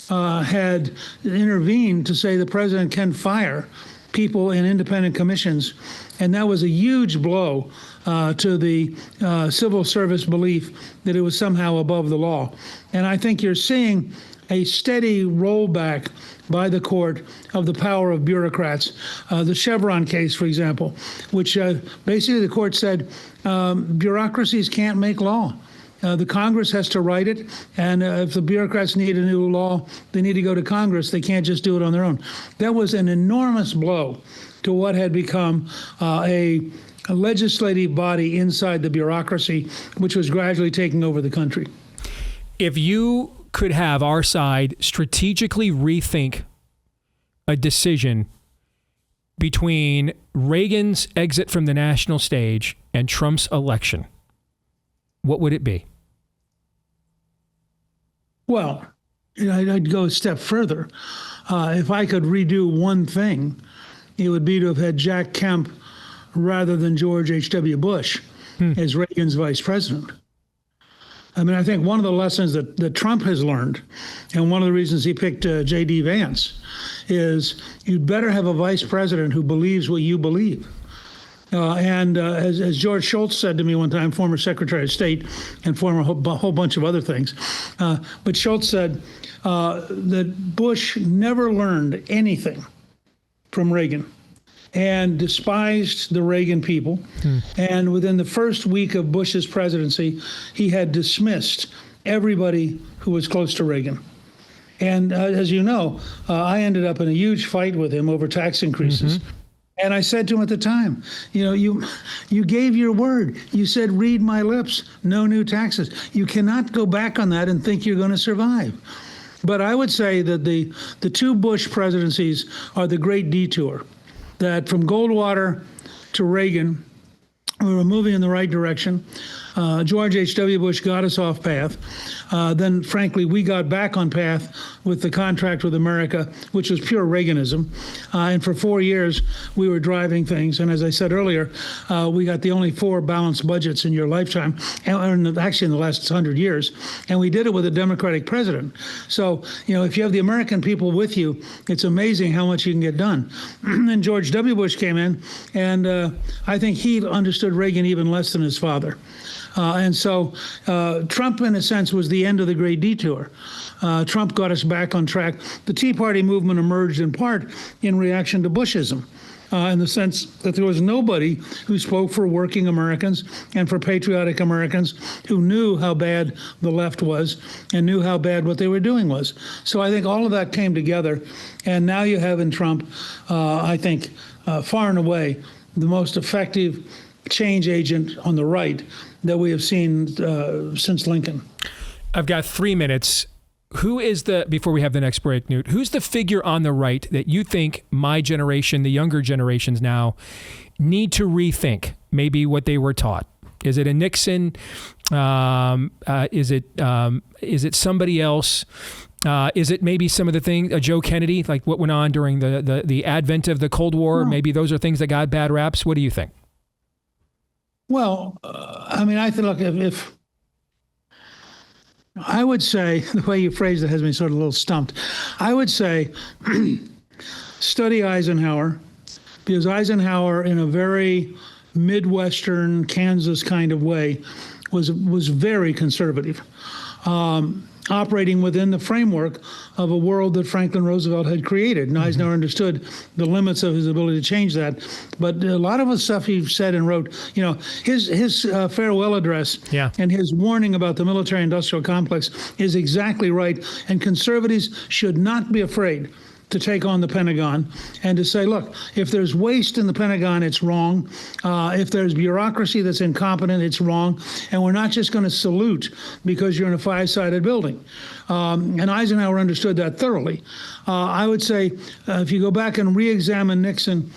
had intervened to say the president can fire people in independent commissions, and that was a huge blow to the civil service belief that it was somehow above the law. And I think you're seeing a steady rollback by the court of the power of bureaucrats. The Chevron case, for example, which basically the court said bureaucracies can't make law. The Congress has to write it, and if the bureaucrats need a new law, they need to go to Congress. They can't just do it on their own. That was an enormous blow to what had become a legislative body inside the bureaucracy, which was gradually taking over the country. If you could have our side strategically rethink a decision between Reagan's exit from the national stage and Trump's election, what would it be? Well, I'd go a step further. If I could redo one thing, it would be to have had Jack Kemp rather than George H.W. Bush as Reagan's vice president. I mean, I think one of the lessons that Trump has learned, and one of the reasons he picked J.D. Vance, is you'd better have a vice president who believes what you believe. As George Shultz said to me one time, former Secretary of State and former whole bunch of other things, but Shultz said that Bush never learned anything from Reagan and despised the Reagan people. And within the first week of Bush's presidency, he had dismissed everybody who was close to Reagan. And as you know, I ended up in a huge fight with him over tax increases. And I said to him at the time, you gave your word. You said, read my lips, no new taxes. You cannot go back on that and think you're going to survive. But I would say that the 2 Bush presidencies are the Great Detour, that from Goldwater to Reagan, we were moving in the right direction. George H.W. Bush got us off path. Then, frankly, we got back on path with the contract with America, which was pure Reaganism. And for 4 years, we were driving things. And as I said earlier, we got the only 4 balanced budgets in your lifetime, and actually in the last 100 years. And we did it with a Democratic president. So, if you have the American people with you, it's amazing how much you can get done. Then George W. Bush came in, and I think he understood Reagan even less than his father. And so Trump, in a sense, was the end of the Great Detour. Trump got us back on track. The Tea Party movement emerged in part in reaction to Bushism. In the sense that there was nobody who spoke for working Americans and for patriotic Americans who knew how bad the left was and knew how bad what they were doing was. So I think all of that came together, and now you have in Trump, I think, far and away, the most effective change agent on the right that we have seen since Lincoln. I've got 3 minutes. Who is before we have the next break, Newt, who's the figure on the right that you think my generation, the younger generations now, need to rethink maybe what they were taught? Is it a Nixon? Is it somebody else? Is it maybe some of the things, Joe Kennedy, like what went on during the advent of the Cold War? No. Maybe those are things that got bad raps. What do you think? Well, I think, look, if I would say, the way you phrased it has me sort of a little stumped. I would say study Eisenhower, because Eisenhower, in a very Midwestern Kansas kind of way, was very conservative, operating within the framework of a world that Franklin Roosevelt had created. And Eisenhower understood the limits of his ability to change that. But a lot of the stuff he said and wrote, his farewell address and his warning about the military-industrial complex is exactly right. And conservatives should not be afraid to take on the Pentagon and to say, look, if there's waste in the Pentagon, it's wrong. If there's bureaucracy that's incompetent, it's wrong. And we're not just going to salute because you're in a five-sided building. And Eisenhower understood that thoroughly. I would say if you go back and re-examine Nixon,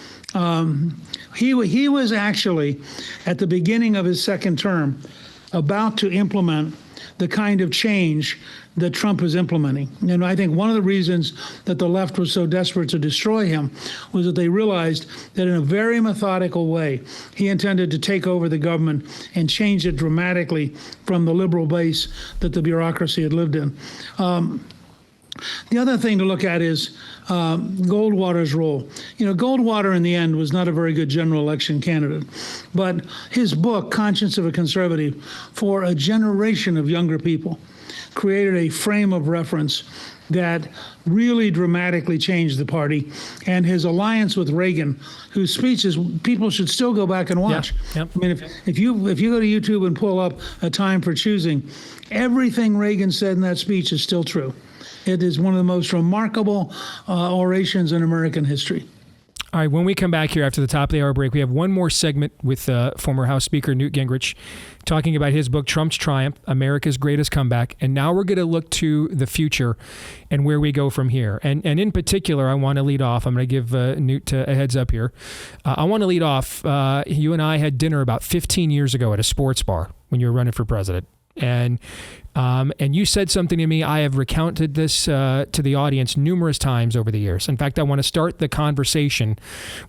he was actually, at the beginning of his second term, about to implement the kind of change that Trump is implementing. And I think one of the reasons that the left was so desperate to destroy him was that they realized that in a very methodical way, he intended to take over the government and change it dramatically from the liberal base that the bureaucracy had lived in. The other thing to look at is Goldwater's role. Goldwater in the end was not a very good general election candidate, but his book, Conscience of a Conservative, for a generation of younger people, created a frame of reference that really dramatically changed the party. And his alliance with Reagan, whose speeches people should still go back and watch. Yep. I mean, if you go to YouTube and pull up A Time for Choosing, everything Reagan said in that speech is still true. It is one of the most remarkable orations in American history. All right, when we come back here after the top of the hour break, we have one more segment with former House Speaker Newt Gingrich talking about his book, Trump's Triumph, America's Greatest Comeback. And now we're going to look to the future and where we go from here. And in particular, I want to lead off. I'm going to give Newt a heads up here. I want to lead off. You and I had dinner about 15 years ago at a sports bar when you were running for president. And you said something to me. I have recounted this to the audience numerous times over the years. In fact, I want to start the conversation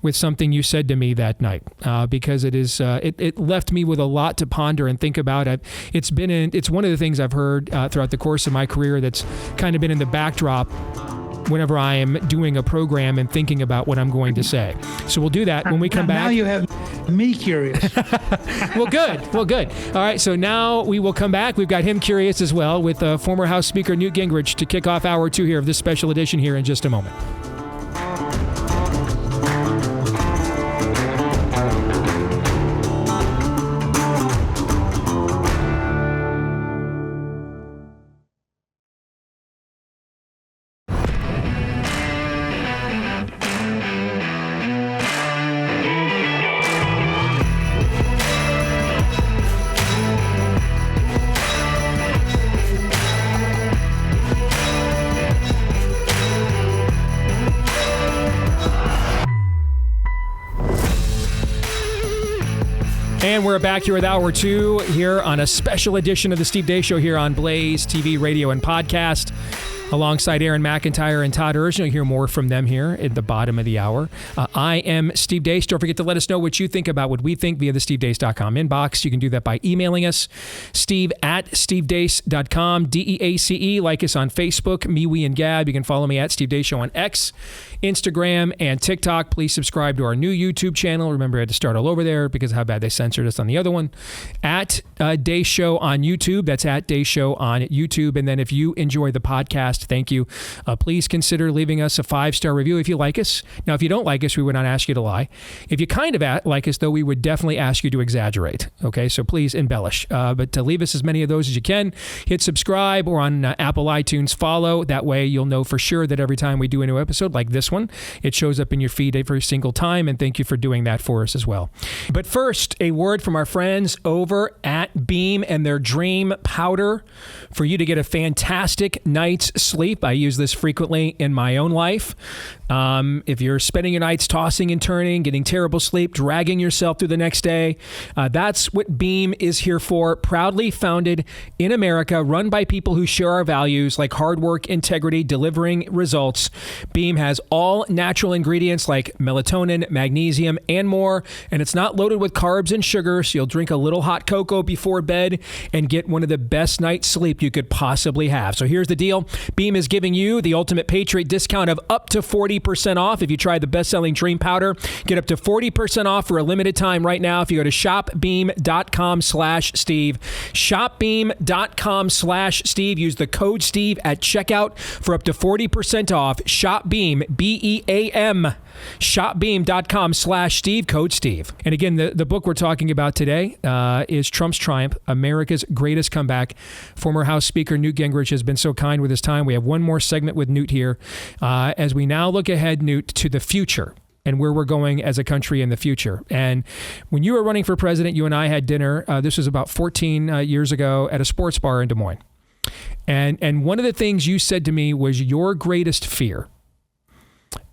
with something you said to me that night because it left me with a lot to ponder and think about. It's one of the things I've heard throughout the course of my career that's kind of been in the backdrop whenever I am doing a program and thinking about what I'm going to say. So we'll do that when we come back. Now you have me curious. Well, good. All right, so now we will come back. We've got him curious as well with former House Speaker Newt Gingrich to kick off hour 2 here of this special edition here in just a moment. And we're back here with hour 2 here on a special edition of the Steve Deace Show here on Blaze TV, radio, and podcast. alongside Aaron McIntyre and Todd Erz. You'll hear more from them here at the bottom of the hour. I am Steve Deace. Don't forget to let us know what you think about what we think via the stevedeace.com inbox. You can do that by emailing us, steve@stevedeace.com, DEACE. Like us on Facebook, MeWe, and Gab. You can follow me at Steve Deace Show on X, Instagram, and TikTok. Please subscribe to our new YouTube channel. Remember, I had to start all over there because of how bad they censored us on the other one. At Deace Show on YouTube. That's at Deace Show on YouTube. And then if you enjoy the podcast, thank you. Please consider leaving us a 5-star review if you like us. Now, if you don't like us, we would not ask you to lie. If you kind of like us, though, we would definitely ask you to exaggerate. Okay, so please embellish. But to leave us as many of those as you can, hit subscribe, or on Apple iTunes, follow. That way you'll know for sure that every time we do a new episode like this one, it shows up in your feed every single time. And thank you for doing that for us as well. But first, a word from our friends over at Beam and their Dream Powder for you to get a fantastic night's sleep. I use this frequently in my own life. If you're spending your nights tossing and turning, getting terrible sleep, dragging yourself through the next day, that's what Beam is here for. Proudly founded in America, run by people who share our values like hard work, integrity, delivering results. Beam has all natural ingredients like melatonin, magnesium, and more, and it's not loaded with carbs and sugar, so you'll drink a little hot cocoa before bed and get one of the best night's sleep you could possibly have. So here's the deal. Beam is giving you the ultimate Patriot discount of up to 40% off. If you try the best-selling Dream Powder, get up to 40% off for a limited time right now if you go to shopbeam.com/Steve. Shopbeam.com/Steve. Use the code Steve at checkout for up to 40% off. Shopbeam, BEAM. Shopbeam.com/Steve, code Steve. And again, the book we're talking about today is Trump's Triumph, America's Greatest Comeback. Former House Speaker Newt Gingrich has been so kind with his time. We have one more segment with Newt here as we now look ahead, Newt, to the future and where we're going as a country in the future. And when you were running for president, you and I had dinner. This was about 14 years ago at a sports bar in Des Moines. And one of the things you said to me was your greatest fear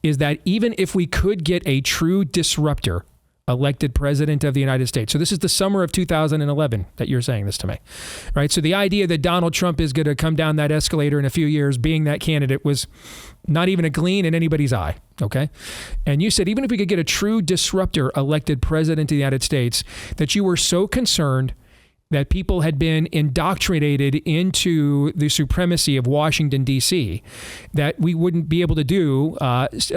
is that even if we could get a true disruptor elected president of the United States. So this is the summer of 2011 that you're saying this to me, right? So the idea that Donald Trump is going to come down that escalator in a few years being that candidate was not even a gleam in anybody's eye, okay? And you said even if we could get a true disruptor elected president of the United States, that you were so concerned that people had been indoctrinated into the supremacy of Washington, D.C., that we wouldn't be able to do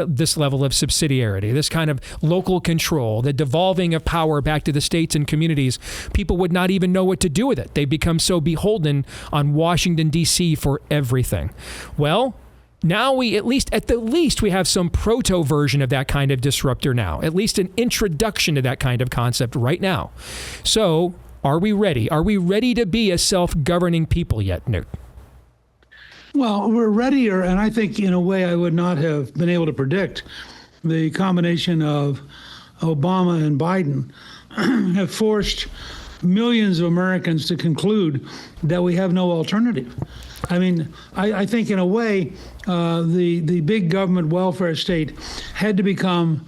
this level of subsidiarity, this kind of local control, the devolving of power back to the states and communities. People would not even know what to do with it. They've become so beholden on Washington, D.C. for everything. Well, now we at the least we have some proto version of that kind of disruptor now, at least an introduction to that kind of concept right now. So, are we ready? Are we ready to be a self-governing people yet, Newt? Well, we're readier, and I think in a way I would not have been able to predict. The combination of Obama and Biden have forced millions of Americans to conclude that we have no alternative. I mean, I think in a way the big government welfare state had to become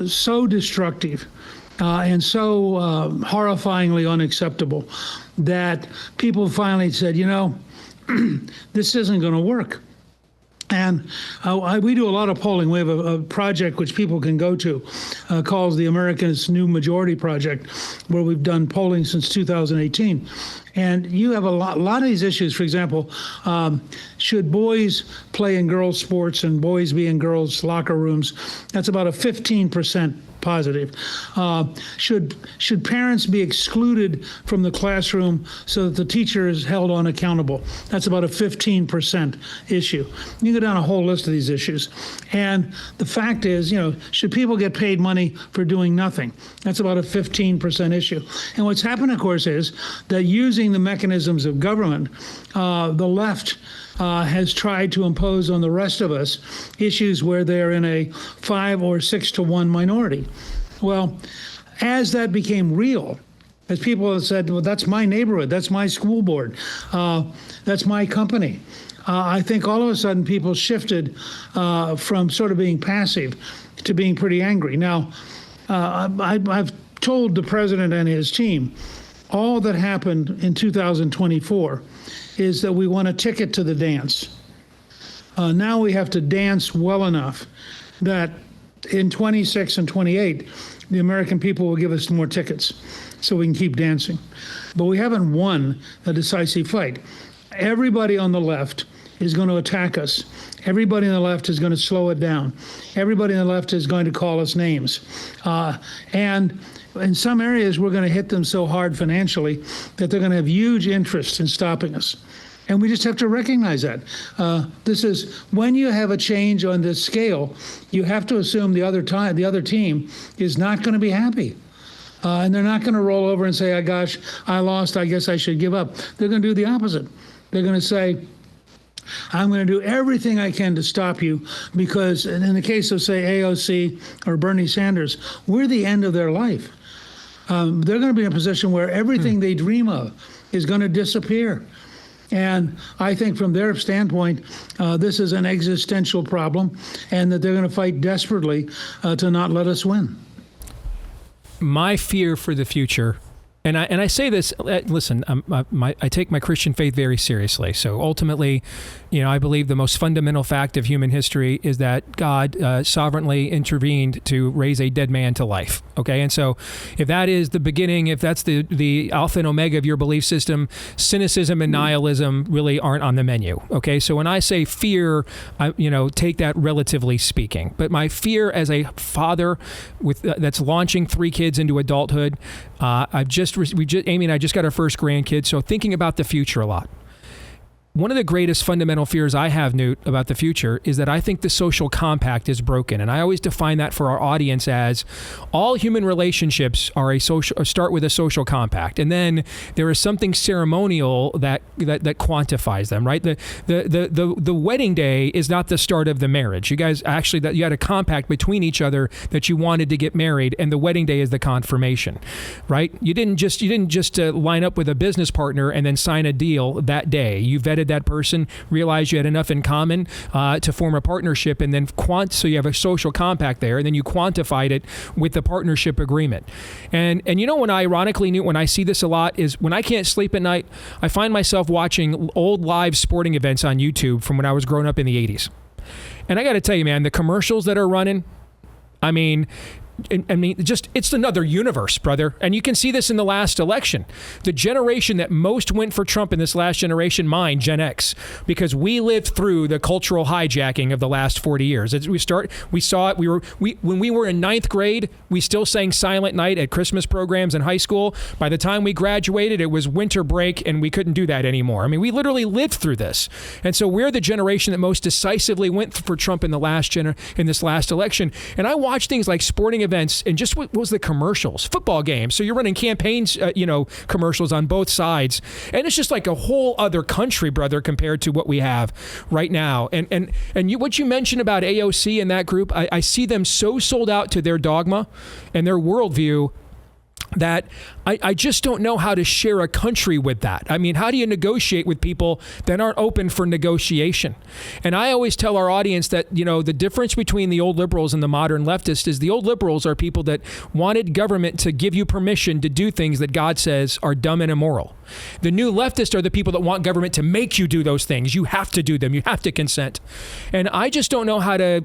so destructive and so horrifyingly unacceptable that people finally said, this isn't going to work. And we do a lot of polling. We have a project which people can go to called the Americans' New Majority Project, where we've done polling since 2018. And you have a lot of these issues. For example, should boys play in girls' sports and boys be in girls' locker rooms? That's about a 15% positive. Should parents be excluded from the classroom so that the teacher is held unaccountable? That's about a 15% issue. You go down a whole list of these issues. And the fact is, should people get paid money for doing nothing? That's about a 15% issue. And what's happened, of course, is that using the mechanisms of government, the left has tried to impose on the rest of us issues where they're in a 5 or 6 to 1 minority. Well, as that became real, as people have said, well, that's my neighborhood, that's my school board, that's my company, I think all of a sudden people shifted from sort of being passive to being pretty angry. Now, I've told the president and his team all that happened in 2024 is that we want a ticket to the dance. Now we have to dance well enough that in 26 and 28, the American people will give us more tickets so we can keep dancing. But we haven't won a decisive fight. Everybody on the left is going to attack us. Everybody on the left is going to slow it down. Everybody on the left is going to call us names. And in some areas, we're going to hit them so hard financially that they're going to have huge interest in stopping us. And we just have to recognize that. This is when you have a change on this scale, you have to assume the other team is not going to be happy. And they're not going to roll over and say, oh, gosh, I lost, I guess I should give up. They're going to do the opposite. They're going to say, I'm going to do everything I can to stop you because in the case of, say, AOC or Bernie Sanders, we're the end of their life. They're going to be in a position where everything they dream of is going to disappear. And I think from their standpoint, this is an existential problem and that they're going to fight desperately to not let us win. My fear for the future, and I say this, listen, I take my Christian faith very seriously. So ultimately, I believe the most fundamental fact of human history is that God sovereignly intervened to raise a dead man to life. Okay, and so if that is the beginning, if that's the alpha and omega of your belief system, cynicism and nihilism really aren't on the menu. Okay, so when I say fear, take that relatively speaking. But my fear as a father that's launching 3 kids into adulthood, Amy and I just got our first grandkid, so thinking about the future a lot. One of the greatest fundamental fears I have, Newt, about the future is that I think the social compact is broken. And I always define that for our audience as all human relationships are start with a social compact. And then there is something ceremonial that quantifies them, right? The wedding day is not the start of the marriage. You guys actually, that you had a compact between each other that you wanted to get married, and the wedding day is the confirmation, right? You didn't just line up with a business partner and then sign a deal that day. You vetted that person, realized you had enough in common to form a partnership, and then so you have a social compact there, and then you quantified it with the partnership agreement. And when ironically, Newt, when I see this a lot is when I can't sleep at night, I find myself watching old live sporting events on YouTube from when I was growing up in the 80s. And I got to tell you, man, the commercials that are running, it's another universe, brother. And you can see this in the last election. The generation that most went for Trump in this last generation, mine, Gen X, because we lived through the cultural hijacking of the last 40 years. We saw it. When we were in 9th grade, we still sang Silent Night at Christmas programs in high school. By the time we graduated, it was winter break, and we couldn't do that anymore. We literally lived through this. And so we're the generation that most decisively went for Trump in this last election. And I watch things like sporting events and just what was the commercials, football games. So you're running campaigns, commercials on both sides. And it's just like a whole other country, brother, compared to what we have right now. And what you mentioned about AOC and that group, I see them so sold out to their dogma and their worldview that I just don't know how to share a country with that. How do you negotiate with people that aren't open for negotiation? And I always tell our audience that, the difference between the old liberals and the modern leftists is the old liberals are people that wanted government to give you permission to do things that God says are dumb and immoral. The new leftists are the people that want government to make you do those things. You have to do them. You have to consent. And I just don't know how to,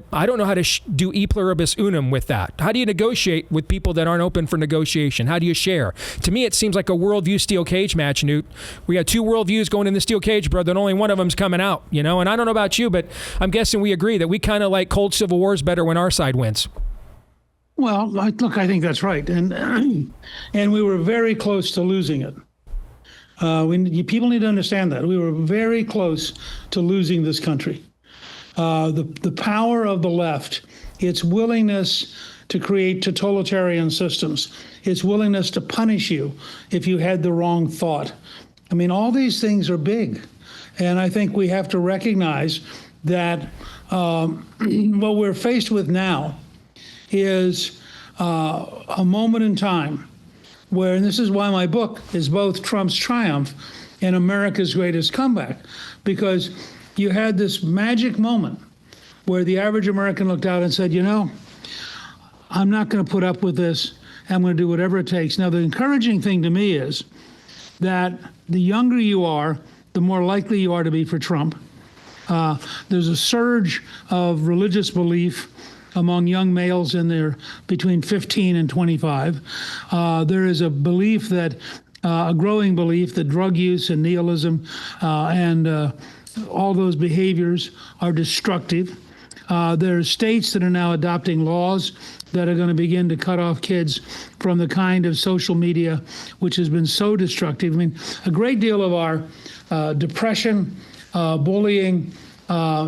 do e pluribus unum with that. How do you negotiate with people that aren't open for negotiation? How do you share? To me, it seems like a worldview steel cage match, Newt. We got 2 worldviews going in the steel cage, brother, and only one of them's coming out, And I don't know about you, but I'm guessing we agree that we kind of like cold civil wars better when our side wins. Well, look, I think that's right. And we were very close to losing it. People need to understand that. We were very close to losing this country. The power of the left, its willingness to create totalitarian systems, its willingness to punish you if you had the wrong thought. All these things are big. And I think we have to recognize that what we're faced with now is a moment in time where, and this is why my book is both Trump's triumph and America's greatest comeback, because you had this magic moment where the average American looked out and said, I'm not going to put up with this. I'm going to do whatever it takes. Now, the encouraging thing to me is that the younger you are, the more likely you are to be for Trump. There's a surge of religious belief among young males in their between 15 and 25. There is a belief that a growing belief that drug use and nihilism and all those behaviors are destructive. There are states that are now adopting laws that are going to begin to cut off kids from the kind of social media which has been so destructive. I mean, a great deal of our depression, bullying,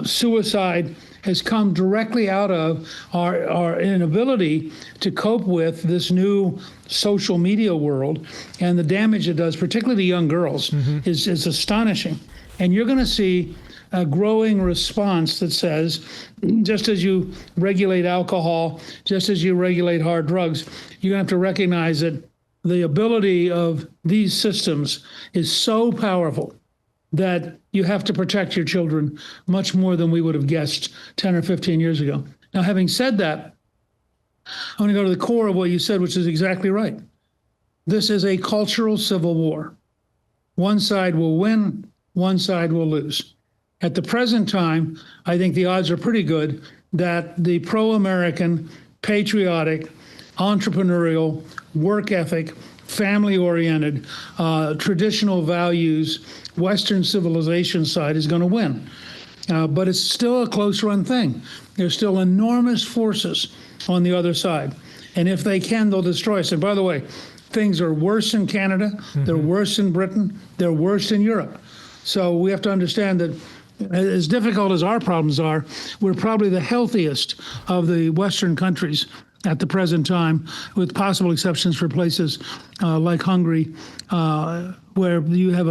suicide has come directly out of our inability to cope with this new social media world, and the damage it does, particularly to young girls, is astonishing. And you're going to see a growing response that says, just as you regulate alcohol, just as you regulate hard drugs, you're going to have to recognize that the ability of these systems is so powerful that you have to protect your children much more than we would have guessed 10 or 15 years ago. Now, having said that, I want to go to the core of what you said, which is exactly right. This is a cultural civil war. One side will win, one side will lose. At the present time, I think the odds are pretty good that the pro-American, patriotic, entrepreneurial, work ethic, family-oriented, traditional values, Western civilization side is going to win. But it's still a close-run thing. There's still enormous forces on the other side. And if they can, they'll destroy us. And by the way, things are worse in Canada, they're worse in Britain, they're worse in Europe. So we have to understand that as difficult as our problems are, we're probably the healthiest of the Western countries at the present time, with possible exceptions for places like Hungary, where you have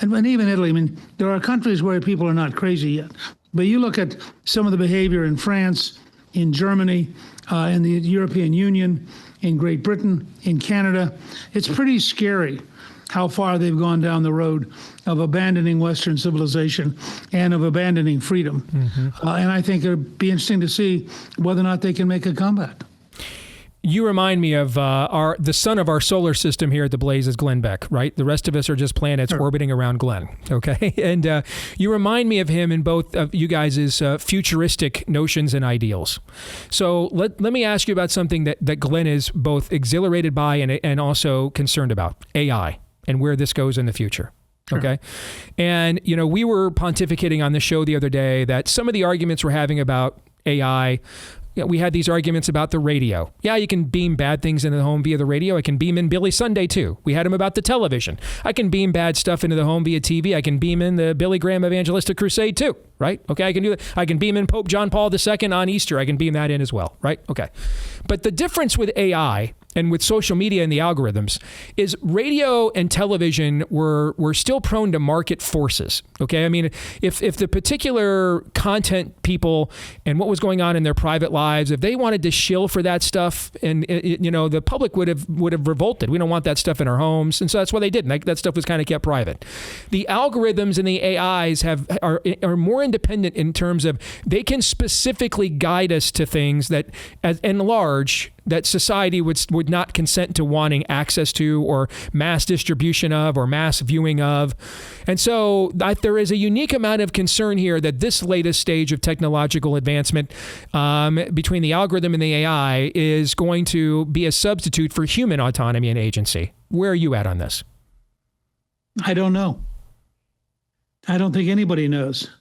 and even Italy. I mean, there are countries where people are not crazy yet. But you look at some of the behavior in France, in Germany, in the European Union, in Great Britain, in Canada, it's pretty scary how far they've gone down the road of abandoning Western civilization and of abandoning freedom. And I think it'd be interesting to see whether or not they can make a comeback. You remind me of the sun of our solar system here at the Blaze is Glenn Beck, right? The rest of us are just planets orbiting around Glenn, okay? And you remind me of him in both of you guys' futuristic notions and ideals. So let me ask you about something that Glenn is both exhilarated by and also concerned about, AI, and where this goes in the future. Okay. And, we were pontificating on the show the other day that some of the arguments we're having about AI, we had these arguments about the radio. Yeah, you can beam bad things into the home via the radio. I can beam in Billy Sunday too. We had him about the television. I can beam bad stuff into the home via TV. I can beam in the Billy Graham Evangelistic Crusade too, right? Okay, I can do that. I can beam in Pope John Paul II on Easter. I can beam that in as well, right? Okay. But the difference with AI and with social media and the algorithms is radio and television were still prone to market forces. Okay. I mean, if the particular content people and what was going on in their private lives, if they wanted to shill for that stuff, and the public would have revolted. We don't want that stuff in our homes. And so that's what they did. And that stuff was kind of kept private. The algorithms and the AIs are more independent in terms of they can specifically guide us to things that, in large, that society would not consent to wanting access to or mass distribution of or mass viewing of. And so there is a unique amount of concern here that this latest stage of technological advancement between the algorithm and the AI is going to be a substitute for human autonomy and agency. Where are you at on this? I don't know. I don't think anybody knows.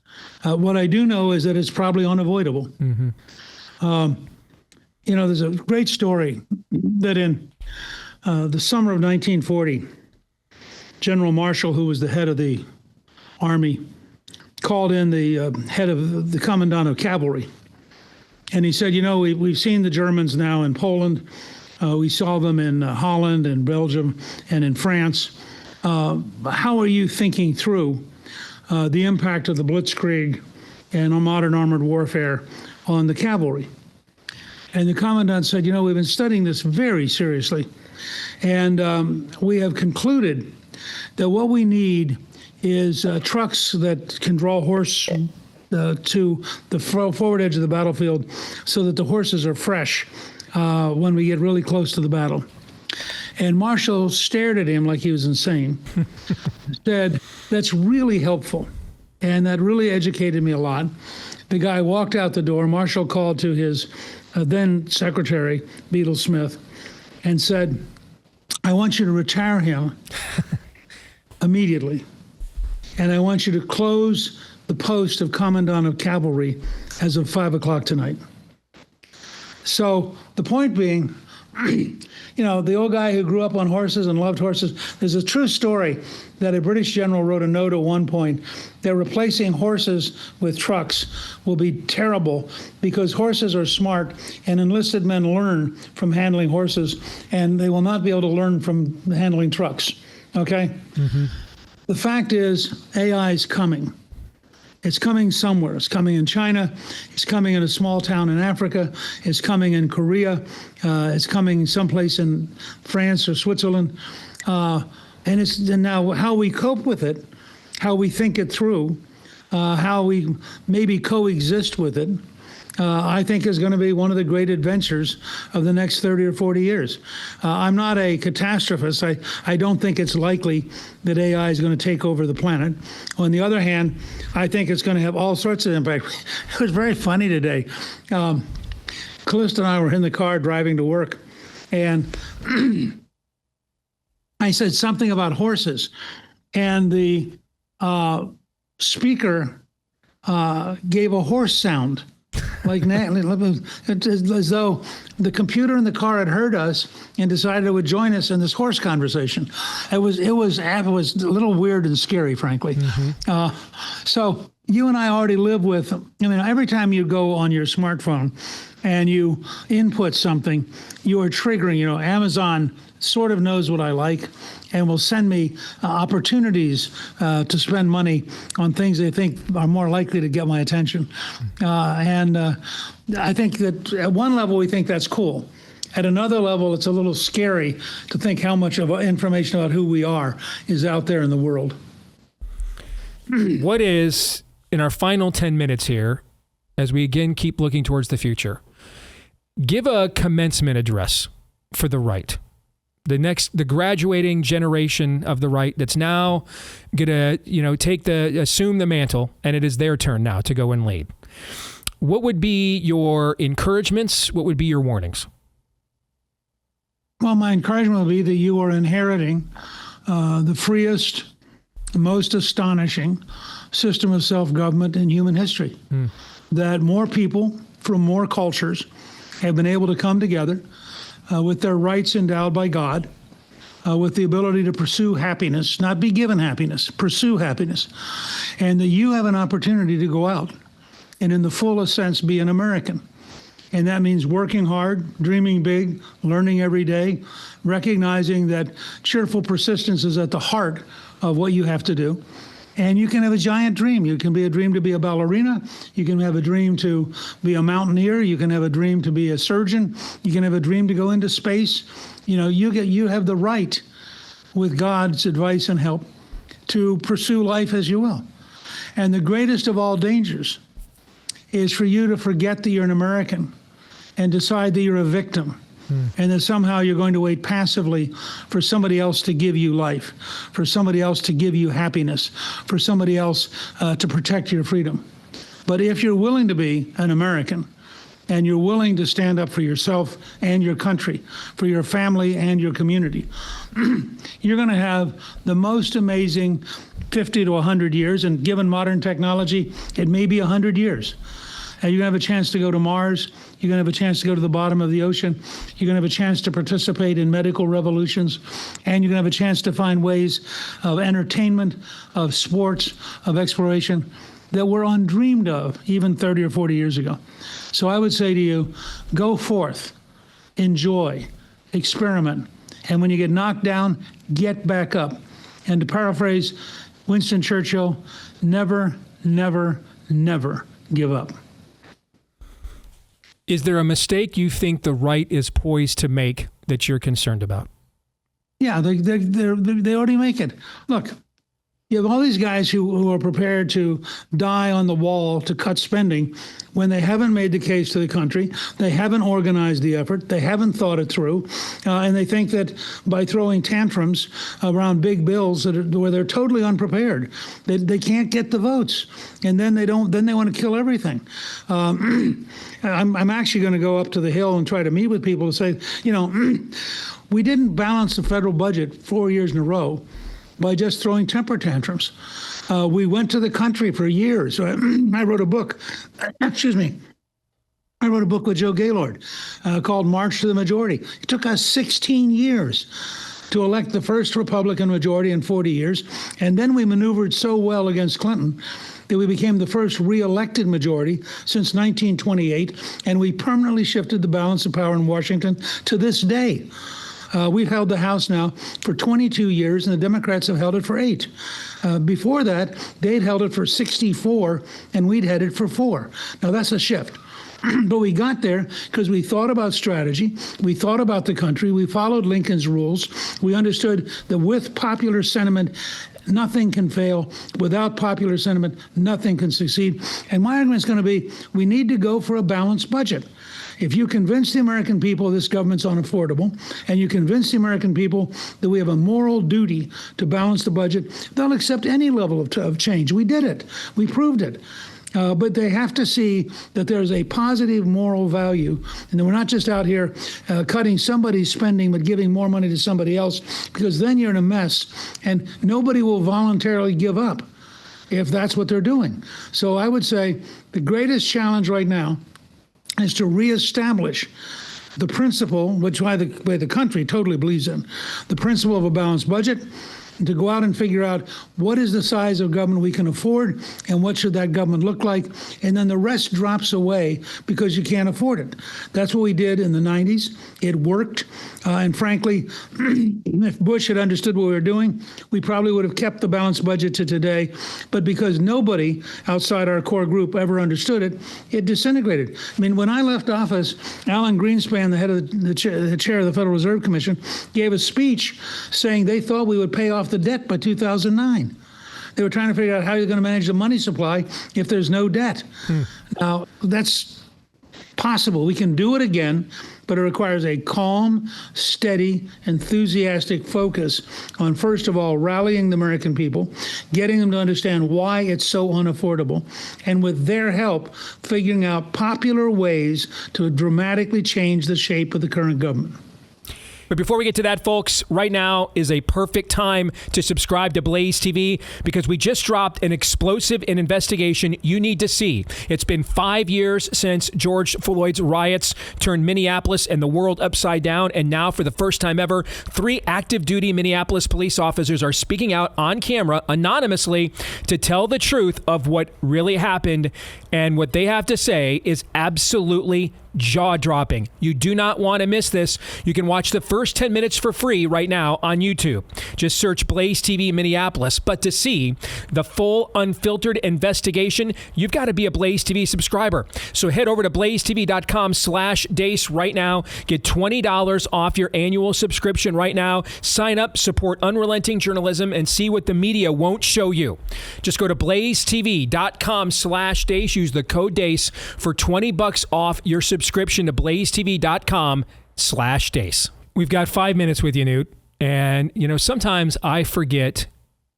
What I do know is that it's probably unavoidable. There's a great story that in the summer of 1940, General Marshall, who was the head of the Army, called in the head of the commandant of cavalry. And he said, we've seen the Germans now in Poland. We saw them in Holland and Belgium and in France. How are you thinking through the impact of the Blitzkrieg and modern armored warfare on the cavalry? And the commandant said, we've been studying this very seriously. And we have concluded that what we need is trucks that can draw horse to the forward edge of the battlefield so that the horses are fresh when we get really close to the battle. And Marshall stared at him like he was insane, said, that's really helpful. And that really educated me a lot. The guy walked out the door. Marshall called to his then secretary, Beadle Smith, and said, I want you to retire him immediately. And I want you to close the post of Commandant of Cavalry as of 5 o'clock tonight. So the point being, the old guy who grew up on horses and loved horses, there's a true story that a British general wrote a note at one point that replacing horses with trucks will be terrible because horses are smart and enlisted men learn from handling horses and they will not be able to learn from handling trucks. Okay? Mm-hmm. The fact is, AI is coming. It's coming somewhere. It's coming in China. It's coming in a small town in Africa. It's coming in Korea. It's coming someplace in France or Switzerland. And now how we cope with it, how we think it through, how we maybe coexist with it, I think is going to be one of the great adventures of the next 30 or 40 years. I'm not a catastrophist. I don't think it's likely that AI is going to take over the planet. On the other hand, I think it's going to have all sorts of impact. It was very funny today. Callista and I were in the car driving to work, and I said something about horses, and the speaker gave a horse sound. Like as though the computer in the car had heard us and decided it would join us in this horse conversation. It was a little weird and scary, frankly. Mm-hmm. So you and I already live with. Every time you go on your smartphone and you input something, you are triggering. Amazon sort of knows what I like and will send me opportunities to spend money on things they think are more likely to get my attention. And I think that at one level we think that's cool. At another level, it's a little scary to think how much of information about who we are is out there in the world. What is, in our final 10 minutes here, as we again keep looking towards the future, give a commencement address for the right. The graduating generation of the right that's now gonna, assume the mantle, and it is their turn now to go and lead. What would be your encouragements? What would be your warnings? Well, my encouragement would be that you are inheriting the freest, most astonishing system of self-government in human history. That more people from more cultures have been able to come together with their rights endowed by God, with the ability to pursue happiness, not be given happiness, pursue happiness. And that you have an opportunity to go out and in the fullest sense be an American. And that means working hard, dreaming big, learning every day, recognizing that cheerful persistence is at the heart of what you have to do. And you can have a giant dream. You can be a dream to be a ballerina. You can have a dream to be a mountaineer. You can have a dream to be a surgeon. You can have a dream to go into space. You have the right, with God's advice and help, to pursue life as you will. And the greatest of all dangers is for you to forget that you're an American and decide that you're a victim. And that somehow you're going to wait passively for somebody else to give you life, for somebody else to give you happiness, for somebody else to protect your freedom. But if you're willing to be an American and you're willing to stand up for yourself and your country, for your family and your community, you're going to have the most amazing 50 to 100 years. And given modern technology, it may be 100 years. You're going to have a chance to go to Mars. You're going to have a chance to go to the bottom of the ocean. You're going to have a chance to participate in medical revolutions. And you're going to have a chance to find ways of entertainment, of sports, of exploration that were undreamed of even 30 or 40 years ago. So I would say to you, go forth, enjoy, experiment. And when you get knocked down, get back up. And to paraphrase Winston Churchill, never, never, never give up. Is there a mistake you think the right is poised to make that you're concerned about? Yeah, they already make it. Look, You have all these guys who are prepared to die on the wall to cut spending when they haven't made the case to the country, they haven't organized the effort, they haven't thought it through, and they think that by throwing tantrums around big bills where they're totally unprepared, they can't get the votes, and then they want to kill everything. I'm actually going to go up to the Hill and try to meet with people to say, we didn't balance the federal budget 4 years in a row by just throwing temper tantrums. We went to the country for years. I wrote a book, I wrote a book with Joe Gaylord called March to the Majority. It took us 16 years to elect the first Republican majority in 40 years. And then we maneuvered so well against Clinton that we became the first re-elected majority since 1928. And we permanently shifted the balance of power in Washington to this day. We've held the House now for 22 years, and the Democrats have held it for 8. Before that, they'd held it for 64, and we'd had it for 4. Now, that's a shift. But we got there because we thought about strategy, we thought about the country, we followed Lincoln's rules, we understood that with popular sentiment, nothing can fail. Without popular sentiment, nothing can succeed. And my argument is going to be, we need to go for a balanced budget. If you convince the American people this government's unaffordable, and you convince the American people that we have a moral duty to balance the budget, they'll accept any level of change. We did it. We proved it. But they have to see that there's a positive moral value, and that we're not just out here cutting somebody's spending but giving more money to somebody else, because then you're in a mess, and nobody will voluntarily give up if that's what they're doing. So I would say the greatest challenge right now is to reestablish the principle, which way the country totally believes in, the principle of a balanced budget, to go out and figure out what is the size of government we can afford and what should that government look like. And then the rest drops away because you can't afford it. That's what we did in the 90s. It worked. And frankly, if Bush had understood what we were doing, we probably would have kept the balanced budget to today. But because nobody outside our core group ever understood it, it disintegrated. I mean, when I left office, Alan Greenspan, the head of the chair of the Federal Reserve Commission, gave a speech saying they thought we would pay off the debt by 2009. They were trying to figure out how you're going to manage the money supply if there's no debt. Now, that's possible. We can do it again, but it requires a calm, steady, enthusiastic focus on, first of all, rallying the American people, getting them to understand why it's so unaffordable, and with their help, figuring out popular ways to dramatically change the shape of the current government. But before we get to that, folks, right now is a perfect time to subscribe to Blaze TV, because we just dropped an explosive investigation you need to see. It's been 5 years since George Floyd's riots turned Minneapolis and the world upside down. And now, for the first time ever, 3 active duty Minneapolis police officers are speaking out on camera anonymously to tell the truth of what really happened. And what they have to say is absolutely jaw-dropping. You do not want to miss this. You can watch the first 10 minutes for free right now on YouTube. Just search Blaze TV Minneapolis. But to see the full Unfiltered Investigation, you've got to be a Blaze TV subscriber. So head over to blazetv.com/Deace right now. Get $20 off your annual subscription right now. Sign up, support unrelenting journalism, and see what the media won't show you. Just go to blazetv.com/Deace. Use the code Deace for $20 off your subscription to blazetv.com/Deace. We've got 5 minutes with you, Newt. And, sometimes I forget,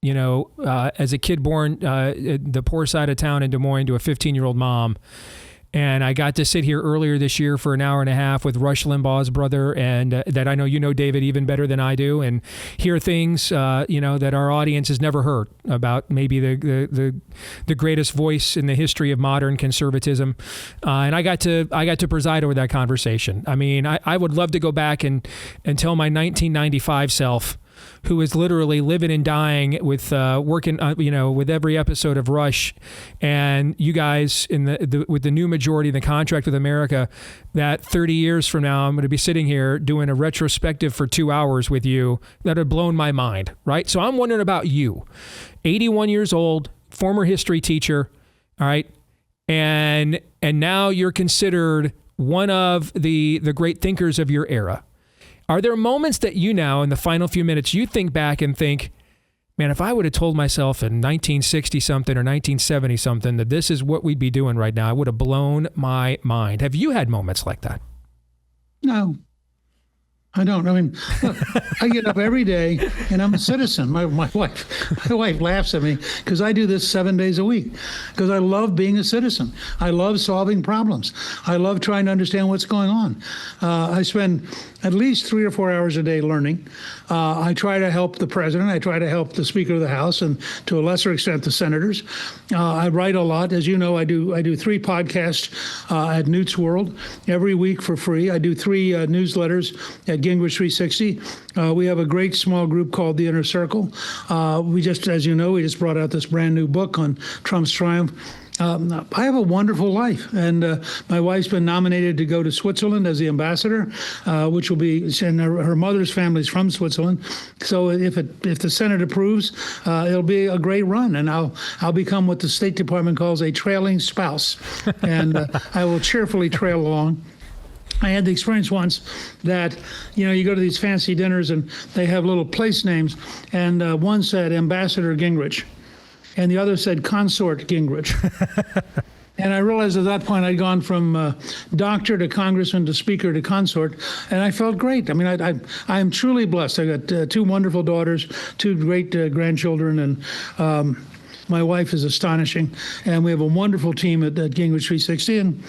as a kid born the poor side of town in Des Moines to a 15-year-old mom. And I got to sit here earlier this year for an hour and a half with Rush Limbaugh's brother, and that I know David even better than I do, and hear things that our audience has never heard about maybe the greatest voice in the history of modern conservatism. And I got to preside over that conversation. I mean, I would love to go back and tell my 1995 self, who is literally living and dying with working, with every episode of Rush, and you guys with the new majority in the contract with America, that 30 years from now, I'm going to be sitting here doing a retrospective for 2 hours with you that had blown my mind, right? So I'm wondering about you, 81 years old, former history teacher, all right, and now you're considered one of the great thinkers of your era. Are there moments that now, in the final few minutes, you think back and think, Man, if I would have told myself in 1960 something or 1970 something that this is what we'd be doing right now, I would have blown my mind. Have you had moments like that? No, I don't. I mean, look, I get up every day and I'm a citizen. My wife laughs at me because I do this 7 days a week because I love being a citizen. I love solving problems. I love trying to understand what's going on. I spend at least 3 or 4 hours a day learning. I try to help the president. I try to help the Speaker of the House and to a lesser extent the senators. I write a lot. As you know, I do 3 podcasts at Newt's World every week for free. I do 3 newsletters at Gingrich 360. We have a great small group called The Inner Circle. As you know, we just brought out this brand new book on Trump's triumph. I have a wonderful life, and my wife's been nominated to go to Switzerland as the ambassador, which will be, and her mother's family's from Switzerland. So if the Senate approves, it'll be a great run, and I'll become what the State Department calls a trailing spouse, and I will cheerfully trail along. I had the experience once that, you go to these fancy dinners and they have little place names, and one said Ambassador Gingrich, and the other said Consort Gingrich. And I realized at that point I'd gone from doctor to congressman to speaker to consort, and I felt great. I mean, I am truly blessed. I got 2 wonderful daughters, 2 great grandchildren, and my wife is astonishing, and we have a wonderful team at Gingrich 360. And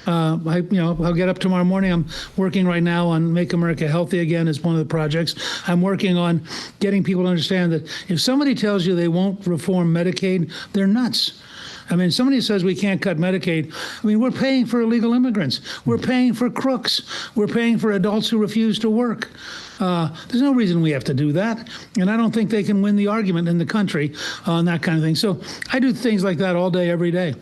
I'll get up tomorrow morning. I'm working right now on Make America Healthy Again as one of the projects. I'm working on getting people to understand that if somebody tells you they won't reform Medicaid, they're nuts. I mean, somebody says we can't cut Medicaid. I mean, we're paying for illegal immigrants. We're paying for crooks. We're paying for adults who refuse to work. There's no reason we have to do that. And I don't think they can win the argument in the country on that kind of thing. So I do things like that all day, every day.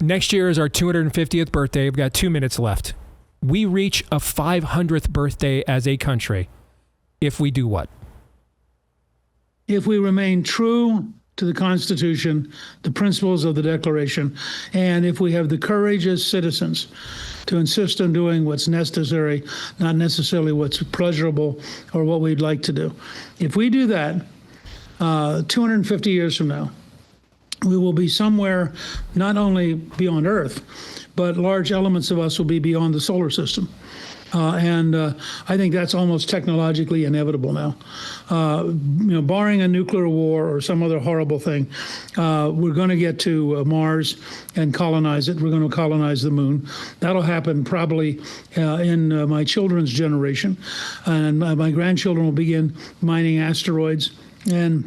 Next year is our 250th birthday. We've got 2 minutes left. We reach a 500th birthday as a country if we do what? If we remain true to the Constitution, the principles of the Declaration, and if we have the courage as citizens to insist on doing what's necessary, not necessarily what's pleasurable or what we'd like to do. If we do that, 250 years from now, we will be somewhere not only beyond Earth, but large elements of us will be beyond the solar system. And I think that's almost technologically inevitable now. Barring a nuclear war or some other horrible thing, we're going to get to Mars and colonize it. We're going to colonize the moon. That'll happen probably in my children's generation. And my grandchildren will begin mining asteroids. And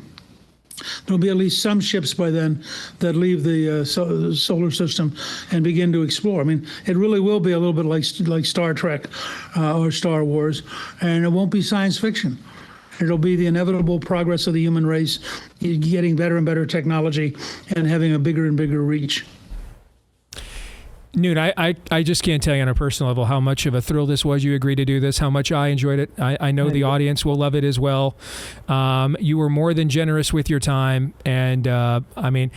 there'll be at least some ships by then that leave the solar system and begin to explore. I mean, it really will be a little bit like Star Trek or Star Wars, and it won't be science fiction. It'll be the inevitable progress of the human race, getting better and better technology and having a bigger and bigger reach. Newt, I just can't tell you on a personal level how much of a thrill this was. You agreed to do this, how much I enjoyed it. I know the audience will love it as well. You were more than generous with your time. And I mean,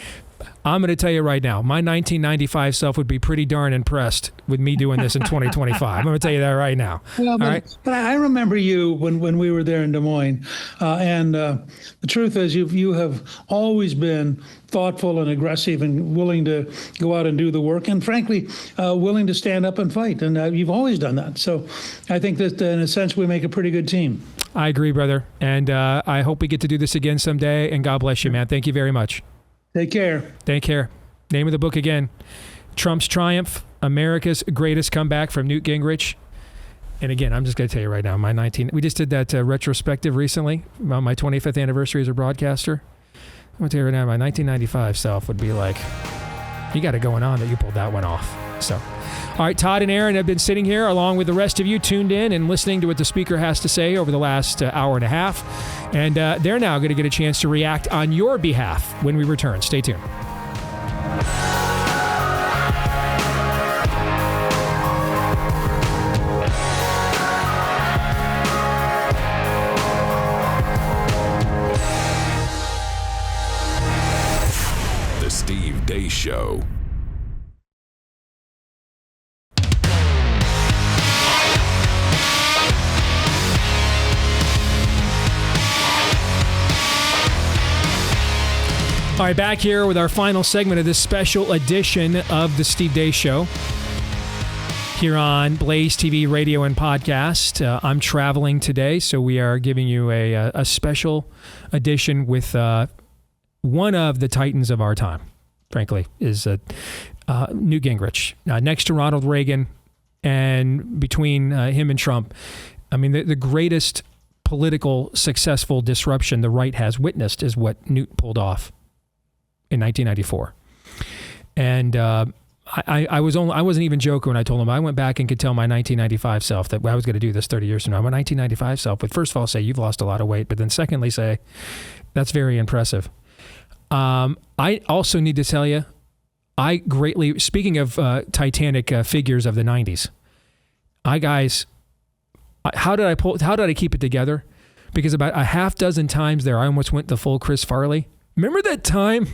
I'm going to tell you right now, my 1995 self would be pretty darn impressed with me doing this in 2025. I'm going to tell you that right now. Well, but I remember you when we were there in Des Moines. And the truth is you have always been thoughtful and aggressive and willing to go out and do the work and frankly, willing to stand up and fight. And you've always done that. So I think that in a sense, we make a pretty good team. I agree, brother. And I hope we get to do this again someday. And God bless you, man. Thank you very much. Take care. Take care. Name of the book again, Trump's Triumph, America's Greatest Comeback from Newt Gingrich. And again, I'm just going to tell you right now, we just did that retrospective recently about my 25th anniversary as a broadcaster. I'm going to tell you right now, my 1995 self would be like, you got it going on that you pulled that one off. So, all right, Todd and Aaron have been sitting here along with the rest of you tuned in and listening to what the speaker has to say over the last hour and a half. And they're now going to get a chance to react on your behalf when we return. Stay tuned. The Deace Show. right, back here with our final segment of this special edition of the Steve Deace Show here on Blaze TV, radio, and podcast. I'm traveling today, so we are giving you a special edition with one of the titans of our time, frankly, is Newt Gingrich. Next to Ronald Reagan, and between him and Trump, I mean, the greatest political successful disruption the right has witnessed is what Newt pulled off in 1994. And I wasn't even joking when I told him. I went back and could tell my 1995 self that I was going to do this 30 years from now. My 1995 self would first of all say, you've lost a lot of weight, but then secondly say, that's very impressive. I also need to tell you, I greatly, speaking of Titanic figures of the 90s, how did I keep it together? Because about a half dozen times there, I almost went the full Chris Farley. Remember that time?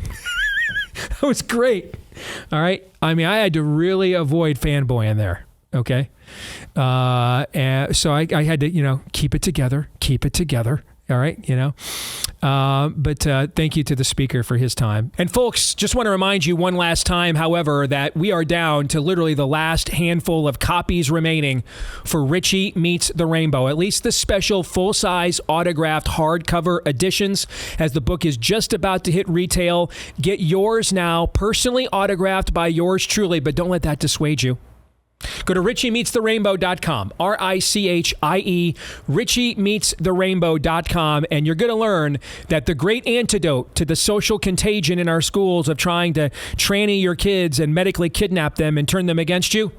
That was great. All right. I mean, I had to really avoid fanboying there. Okay. And so I had to, keep it together. All right. But thank you to the speaker for his time. And folks, just want to remind you one last time, however, that we are down to literally the last handful of copies remaining for Richie Meets the Rainbow, at least the special full-size autographed hardcover editions, as the book is just about to hit retail. Get yours now, personally autographed by yours truly, but don't let that dissuade you. Go to richiemeetstherainbow.com, RICHIE, richiemeetstherainbow.com, and you're going to learn that the great antidote to the social contagion in our schools of trying to tranny your kids and medically kidnap them and turn them against you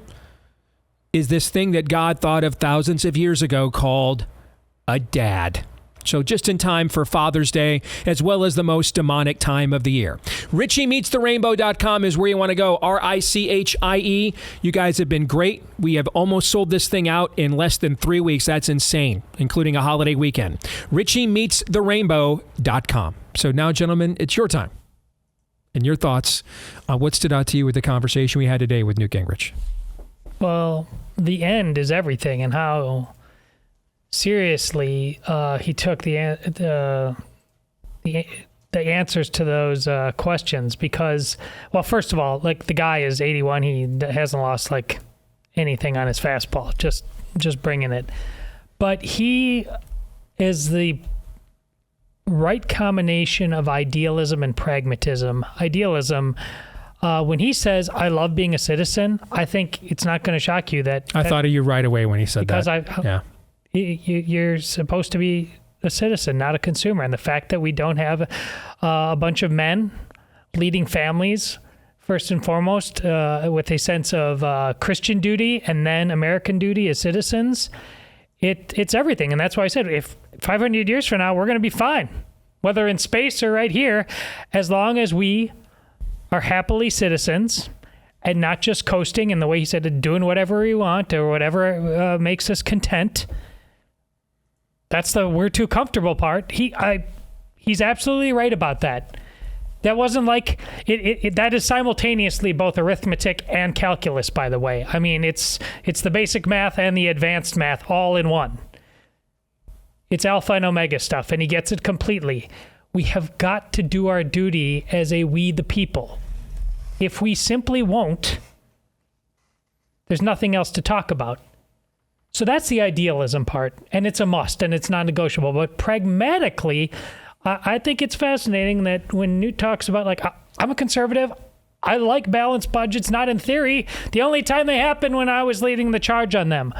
is this thing that God thought of thousands of years ago called a dad. So just in time for Father's Day, as well as the most demonic time of the year. richiemeetstherainbow.com is where you want to go, RICHIE. You guys have been great. We have almost sold this thing out in less than 3 weeks. That's insane, including a holiday weekend. richiemeetstherainbow.com. So now, gentlemen, it's your time. And your thoughts on what stood out to you with the conversation we had today with Newt Gingrich. Well, the end is everything, and how seriously he took the answers to those questions, because, well, first of all, like, the guy is 81. He hasn't lost like anything on his fastball, just bringing it. But he is the right combination of idealism and pragmatism. Idealism, when he says, I love being a citizen, I think it's not going to shock you that I thought of you right away when he said that. You're supposed to be a citizen, not a consumer. And the fact that we don't have a bunch of men leading families, first and foremost, with a sense of Christian duty and then American duty as citizens, it's everything. And that's why I said, if 500 years from now, we're going to be fine, whether in space or right here, as long as we are happily citizens and not just coasting in the way he said, doing whatever we want or whatever makes us content. That's the we're too comfortable part. He's absolutely right about that. That wasn't like it. That is simultaneously both arithmetic and calculus, by the way. I mean, it's the basic math and the advanced math all in one. It's alpha and omega stuff, and he gets it completely. We have got to do our duty as we the people. If we simply won't, there's nothing else to talk about. So that's the idealism part, and it's a must, and it's non-negotiable. But pragmatically, I think it's fascinating that when Newt talks about, like, I'm a conservative, I like balanced budgets, not in theory. The only time they happen when I was leading the charge on them.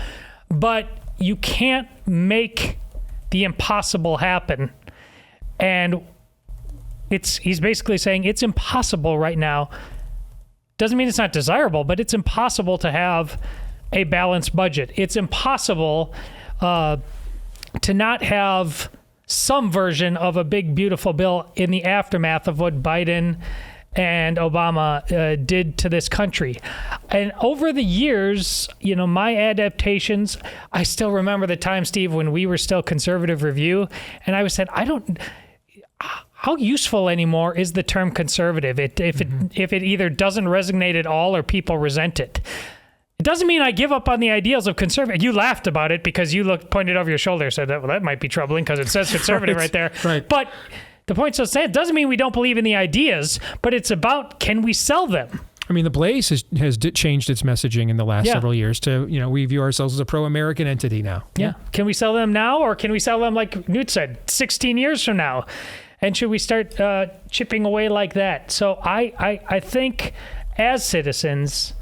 But you can't make the impossible happen. And he's basically saying it's impossible right now. Doesn't mean it's not desirable, but it's impossible to have a balanced budget. It's impossible to not have some version of a big, beautiful bill in the aftermath of what Biden and Obama did to this country. And over the years, my adaptations, I still remember the time, Steve, when we were still Conservative Review, and I said, how useful anymore is the term conservative? If it either doesn't resonate at all or people resent it. It doesn't mean I give up on the ideals of conservative. You laughed about it because you pointed over your shoulder and said, well, that might be troubling because it says conservative right there. Right. But The point still stands. It doesn't mean we don't believe in the ideas, but it's about, can we sell them? I mean, the Blaze has changed its messaging in the last several years to, we view ourselves as a pro-American entity now. Yeah. Can we sell them now, or can we sell them, like Newt said, 16 years from now? And should we start chipping away like that? So I think as citizens,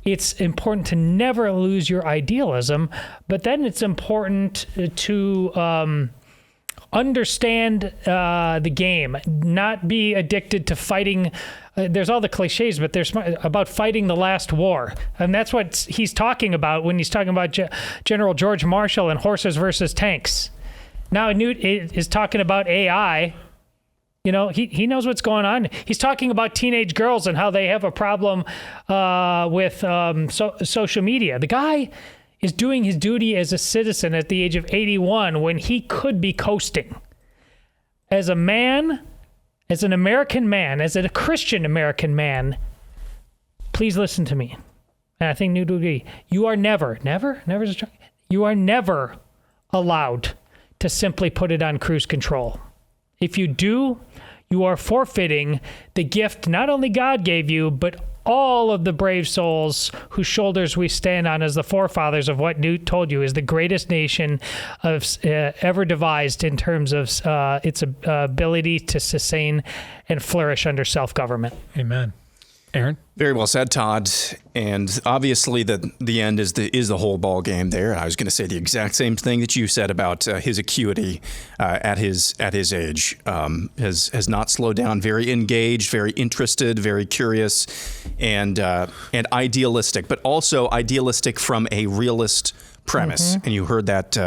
it's important to never lose your idealism, but then it's important to understand the game, not be addicted to fighting. There's all the cliches, but there's about fighting the last war. And that's what he's talking about when he's talking about General George Marshall and horses versus tanks. Now Newt is talking about AI. He knows what's going on. He's talking about teenage girls and how they have a problem with social media. The guy is doing his duty as a citizen at the age of 81 when he could be coasting. As a man, as an American man, as a Christian American man, please listen to me. And I think Newt would agree. You are never allowed to simply put it on cruise control. If you do, you are forfeiting the gift not only God gave you, but all of the brave souls whose shoulders we stand on as the forefathers of what Newt told you is the greatest nation ever devised in terms of its ability to sustain and flourish under self-government. Amen. Aaron? Very well said, Todd. And obviously the end is the whole ball game there. I was going to say the exact same thing that you said about his acuity at his age. Has not slowed down. Very engaged, very interested, very curious, and idealistic, but also idealistic from a realist premise. And you heard that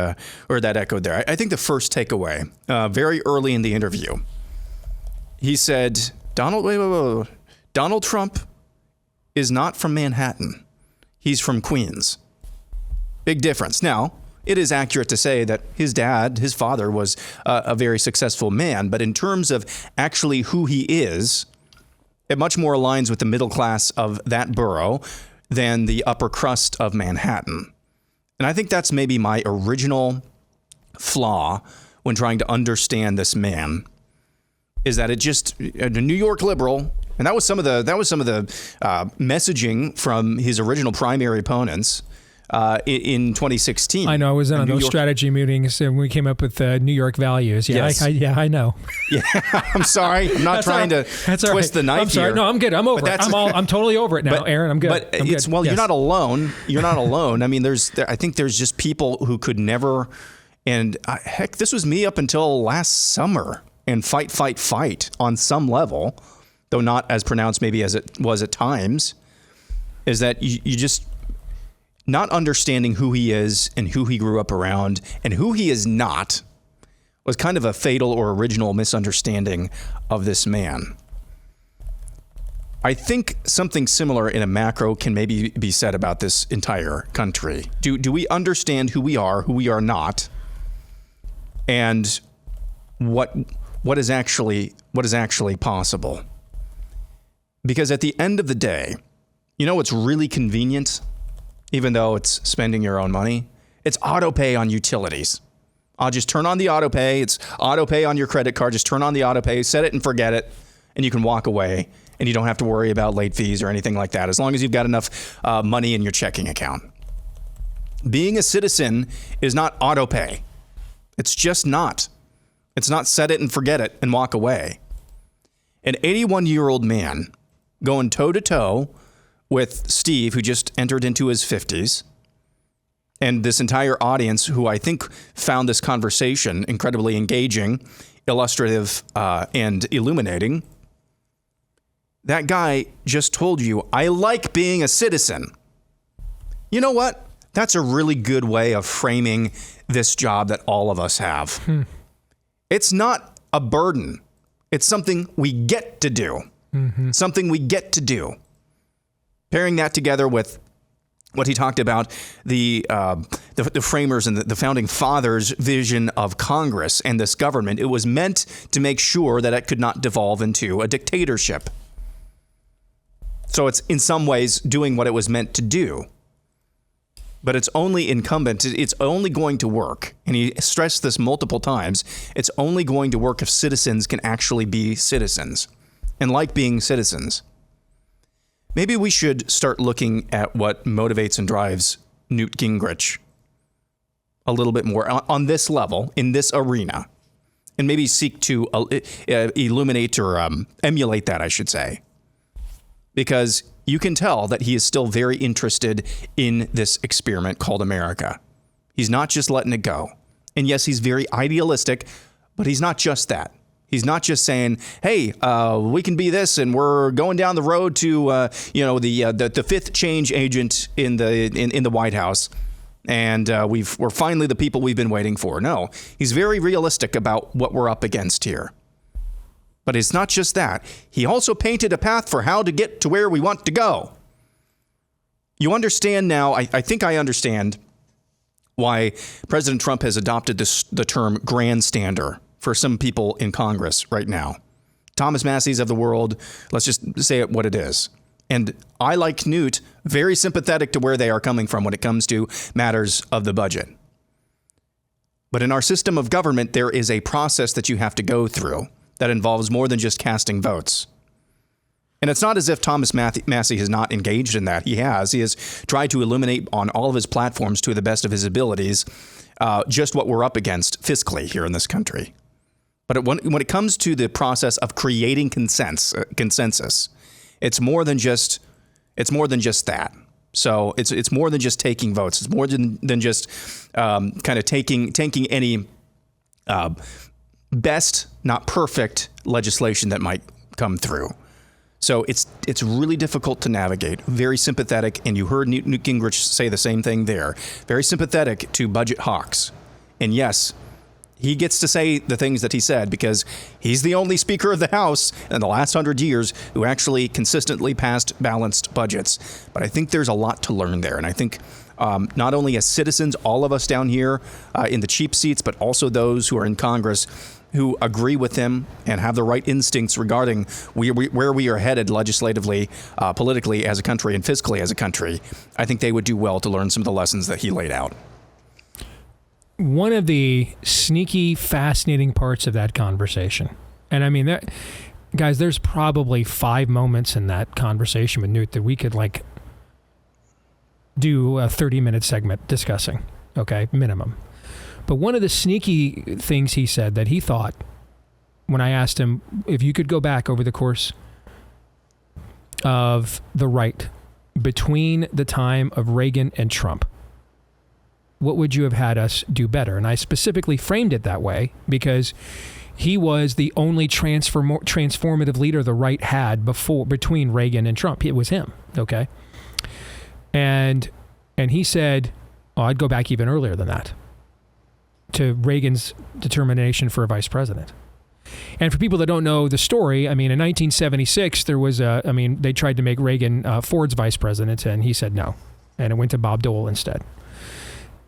echoed there. I think the first takeaway, very early in the interview, he said, Donald Trump is not from Manhattan. He's from Queens. Big difference. Now, it is accurate to say that his father, was a very successful man, but in terms of actually who he is, it much more aligns with the middle class of that borough than the upper crust of Manhattan. And I think that's maybe my original flaw when trying to understand this man, is that it just, a New York liberal. And that was some of the messaging from his original primary opponents in 2016. I know. I was on those strategy meetings and we came up with New York values. Yeah, yes. I know. Yeah, I'm sorry. I'm not trying to twist the knife. I'm sorry. Here. No, I'm good. I'm over it. I'm totally over it now, Aaron. I'm good. But yes. You're not alone. You're not alone. I mean, I think there's just people who could never. And heck, this was me up until last summer. And fight on some level, though not as pronounced maybe as it was at times, is that you just not understanding who he is and who he grew up around and who he is not was kind of a fatal or original misunderstanding of this man. I think something similar in a macro can maybe be said about this entire country. Do we understand who we are not, and what is actually possible? Because at the end of the day, what's really convenient, even though it's spending your own money? It's auto pay on utilities. I'll just turn on the auto pay. It's auto pay on your credit card. Just turn on the auto pay, set it and forget it, and you can walk away, and you don't have to worry about late fees or anything like that, as long as you've got enough money in your checking account. Being a citizen is not auto pay. It's just not. It's not set it and forget it and walk away. An 81-year-old man going toe-to-toe with Steve, who just entered into his 50s, and this entire audience who I think found this conversation incredibly engaging, illustrative, and illuminating. That guy just told you, I like being a citizen. You know what? That's a really good way of framing this job that all of us have. It's not a burden. It's something we get to do. Something we get to do. Pairing that together with what he talked about, the framers and the founding fathers' vision of Congress and this government, it was meant to make sure that it could not devolve into a dictatorship. So it's in some ways doing what it was meant to do. But it's only incumbent, it's only going to work, and he stressed this multiple times, it's only going to work if citizens can actually be citizens and like being citizens. Maybe we should start looking at what motivates and drives Newt Gingrich a little bit more on this level, in this arena, and maybe seek to illuminate or emulate that, I should say. Because you can tell that he is still very interested in this experiment called America. He's not just letting it go. And yes, he's very idealistic, but he's not just that. He's not just saying, hey, we can be this and we're going down the road to, the fifth change agent in the White House. And we're finally the people we've been waiting for. No, he's very realistic about what we're up against here. But it's not just that. He also painted a path for how to get to where we want to go. You understand now, I think I understand why President Trump has adopted the term grandstander for some people in Congress right now. Thomas Massey's of the world, let's just say it what it is. And I, like Newt, very sympathetic to where they are coming from when it comes to matters of the budget. But in our system of government, there is a process that you have to go through that involves more than just casting votes. And it's not as if Thomas Massey has not engaged in that. He has. He has tried to illuminate on all of his platforms to the best of his abilities just what we're up against fiscally here in this country. But when it comes to the process of creating consensus, it's more than just that. So it's more than just taking votes. It's more than just kind of taking any best, not perfect legislation that might come through. So it's really difficult to navigate. Very sympathetic, and you heard Newt Gingrich say the same thing there. Very sympathetic to budget hawks. And yes, he gets to say the things that he said because he's the only Speaker of the House in the last 100 years who actually consistently passed balanced budgets. But I think there's a lot to learn there. And I think not only as citizens, all of us down here in the cheap seats, but also those who are in Congress who agree with him and have the right instincts regarding where we are headed legislatively, politically as a country, and fiscally as a country, I think they would do well to learn some of the lessons that he laid out. One of the sneaky, fascinating parts of that conversation, and I mean, guys, there's probably 5 moments in that conversation with Newt that we could do a 30-minute segment discussing, okay, minimum. But one of the sneaky things he said that he thought, when I asked him if you could go back over the course of the right between the time of Reagan and Trump, what would you have had us do better? And I specifically framed it that way because he was the only transformative leader the right had between Reagan and Trump. It was him, okay? And he said, I'd go back even earlier than that, to Reagan's determination for a vice president. And for people that don't know the story, I mean, in 1976, there was they tried to make Reagan Ford's vice president, and he said no. And it went to Bob Dole instead.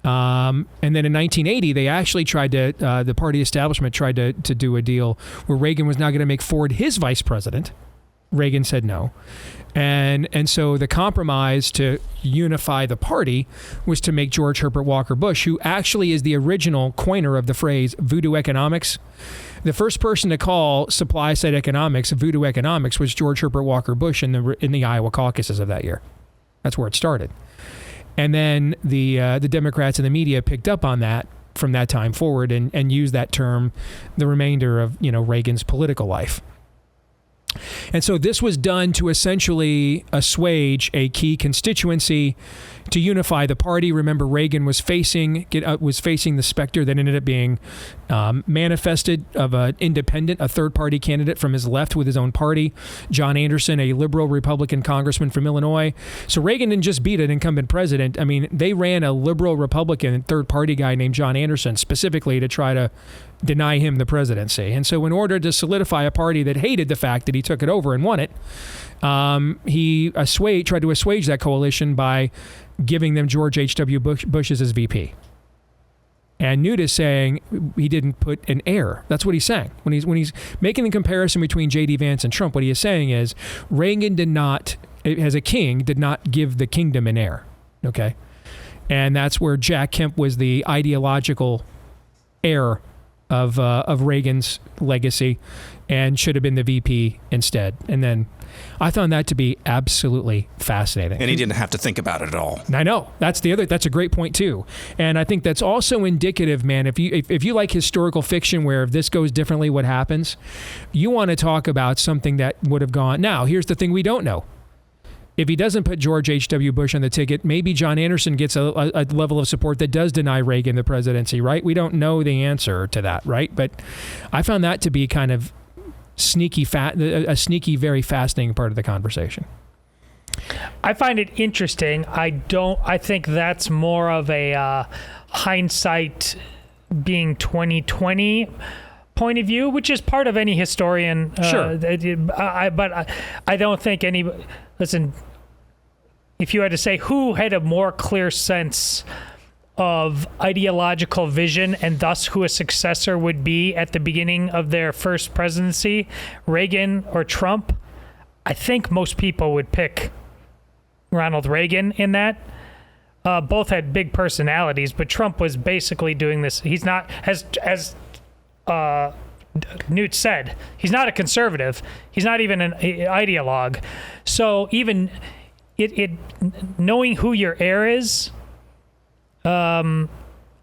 And then in 1980, they actually tried to, the party establishment tried to do a deal where Reagan was not going to make Ford his vice president. Reagan said no. And so the compromise to unify the party was to make George Herbert Walker Bush, who actually is the original coiner of the phrase voodoo economics. The first person to call supply side economics voodoo economics was George Herbert Walker Bush in the Iowa caucuses of that year. That's where it started. And then the Democrats and the media picked up on that from that time forward and used that term the remainder of Reagan's political life. And so this was done to essentially assuage a key constituency, to unify the party. Remember, Reagan was facing the specter that ended up being manifested of an independent, a third-party candidate from his left with his own party, John Anderson, a liberal Republican congressman from Illinois. So Reagan didn't just beat an incumbent president. I mean, they ran a liberal Republican third-party guy named John Anderson specifically to try to deny him the presidency. And so in order to solidify a party that hated the fact that he took it over and won it, he tried to assuage that coalition by giving them George H.W. Bush as his VP. And Newt is saying he didn't put an heir. That's what he's saying. When he's making the comparison between J.D. Vance and Trump, what he is saying is Reagan did not, as a king, did not give the kingdom an heir. Okay? And that's where Jack Kemp was the ideological heir of Reagan's legacy and should have been the VP instead. And then I found that to be absolutely fascinating. And he didn't have to think about it at all. I know. That's a great point too. And I think that's also indicative, man, if you like historical fiction where if this goes differently, what happens? You want to talk about something that would have gone. Now, here's the thing we don't know. If he doesn't put George H.W. Bush on the ticket, maybe John Anderson gets a level of support that does deny Reagan the presidency, right? We don't know the answer to that, right? But I found that to be kind of a sneaky, very fascinating part of the conversation. I find it interesting. I think that's more of a hindsight being 2020 point of view, which is part of any historian. Sure. But I don't think listen, if you had to say who had a more clear sense of ideological vision and thus who a successor would be at the beginning of their first presidency, Reagan or Trump, I think most people would pick Ronald Reagan in that. Both had big personalities, but Trump was basically doing this. He's not, as Newt said, he's not a conservative. He's not even an ideologue. So even it knowing who your heir is, and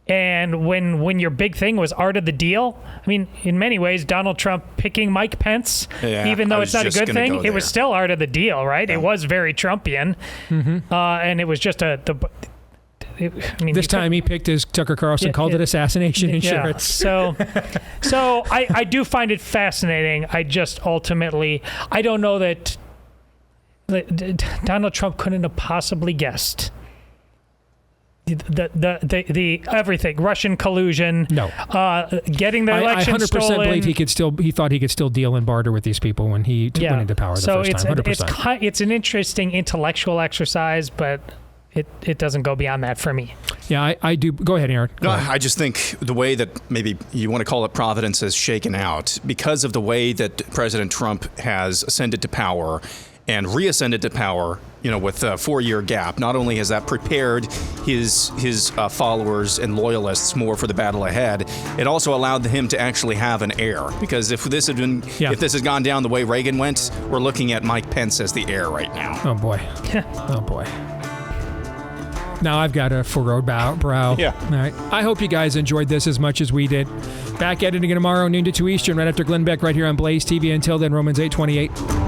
when your big thing was art of the deal, I mean, in many ways, Donald Trump picking Mike Pence, even though it's not a good thing, it was still art of the deal, right? Yeah. It was very Trumpian, and it was just this time he picked his Tucker Carlson, called it assassination insurance. Yeah. So I do find it fascinating. I just ultimately, I don't know that Donald Trump couldn't have possibly guessed the everything, Russian collusion, getting the election I 100% stolen. believe he thought he could still deal and barter with these people when he went into power the first time. 100%. It's an interesting intellectual exercise, but it doesn't go beyond that for me. Yeah, I do. Go ahead, Aaron. No, I just think the way that maybe you want to call it Providence has shaken out because of the way that President Trump has ascended to power and reascended to power, with a 4-year gap. Not only has that prepared his followers and loyalists more for the battle ahead, it also allowed him to actually have an heir. Because if this had gone down the way Reagan went, we're looking at Mike Pence as the heir right now. Oh boy. Oh boy. Now I've got a furrowed brow. Yeah. All right. I hope you guys enjoyed this as much as we did. Back at it again tomorrow, noon to 2 Eastern, right after Glenn Beck, right here on Blaze TV. Until then, Romans 8:28.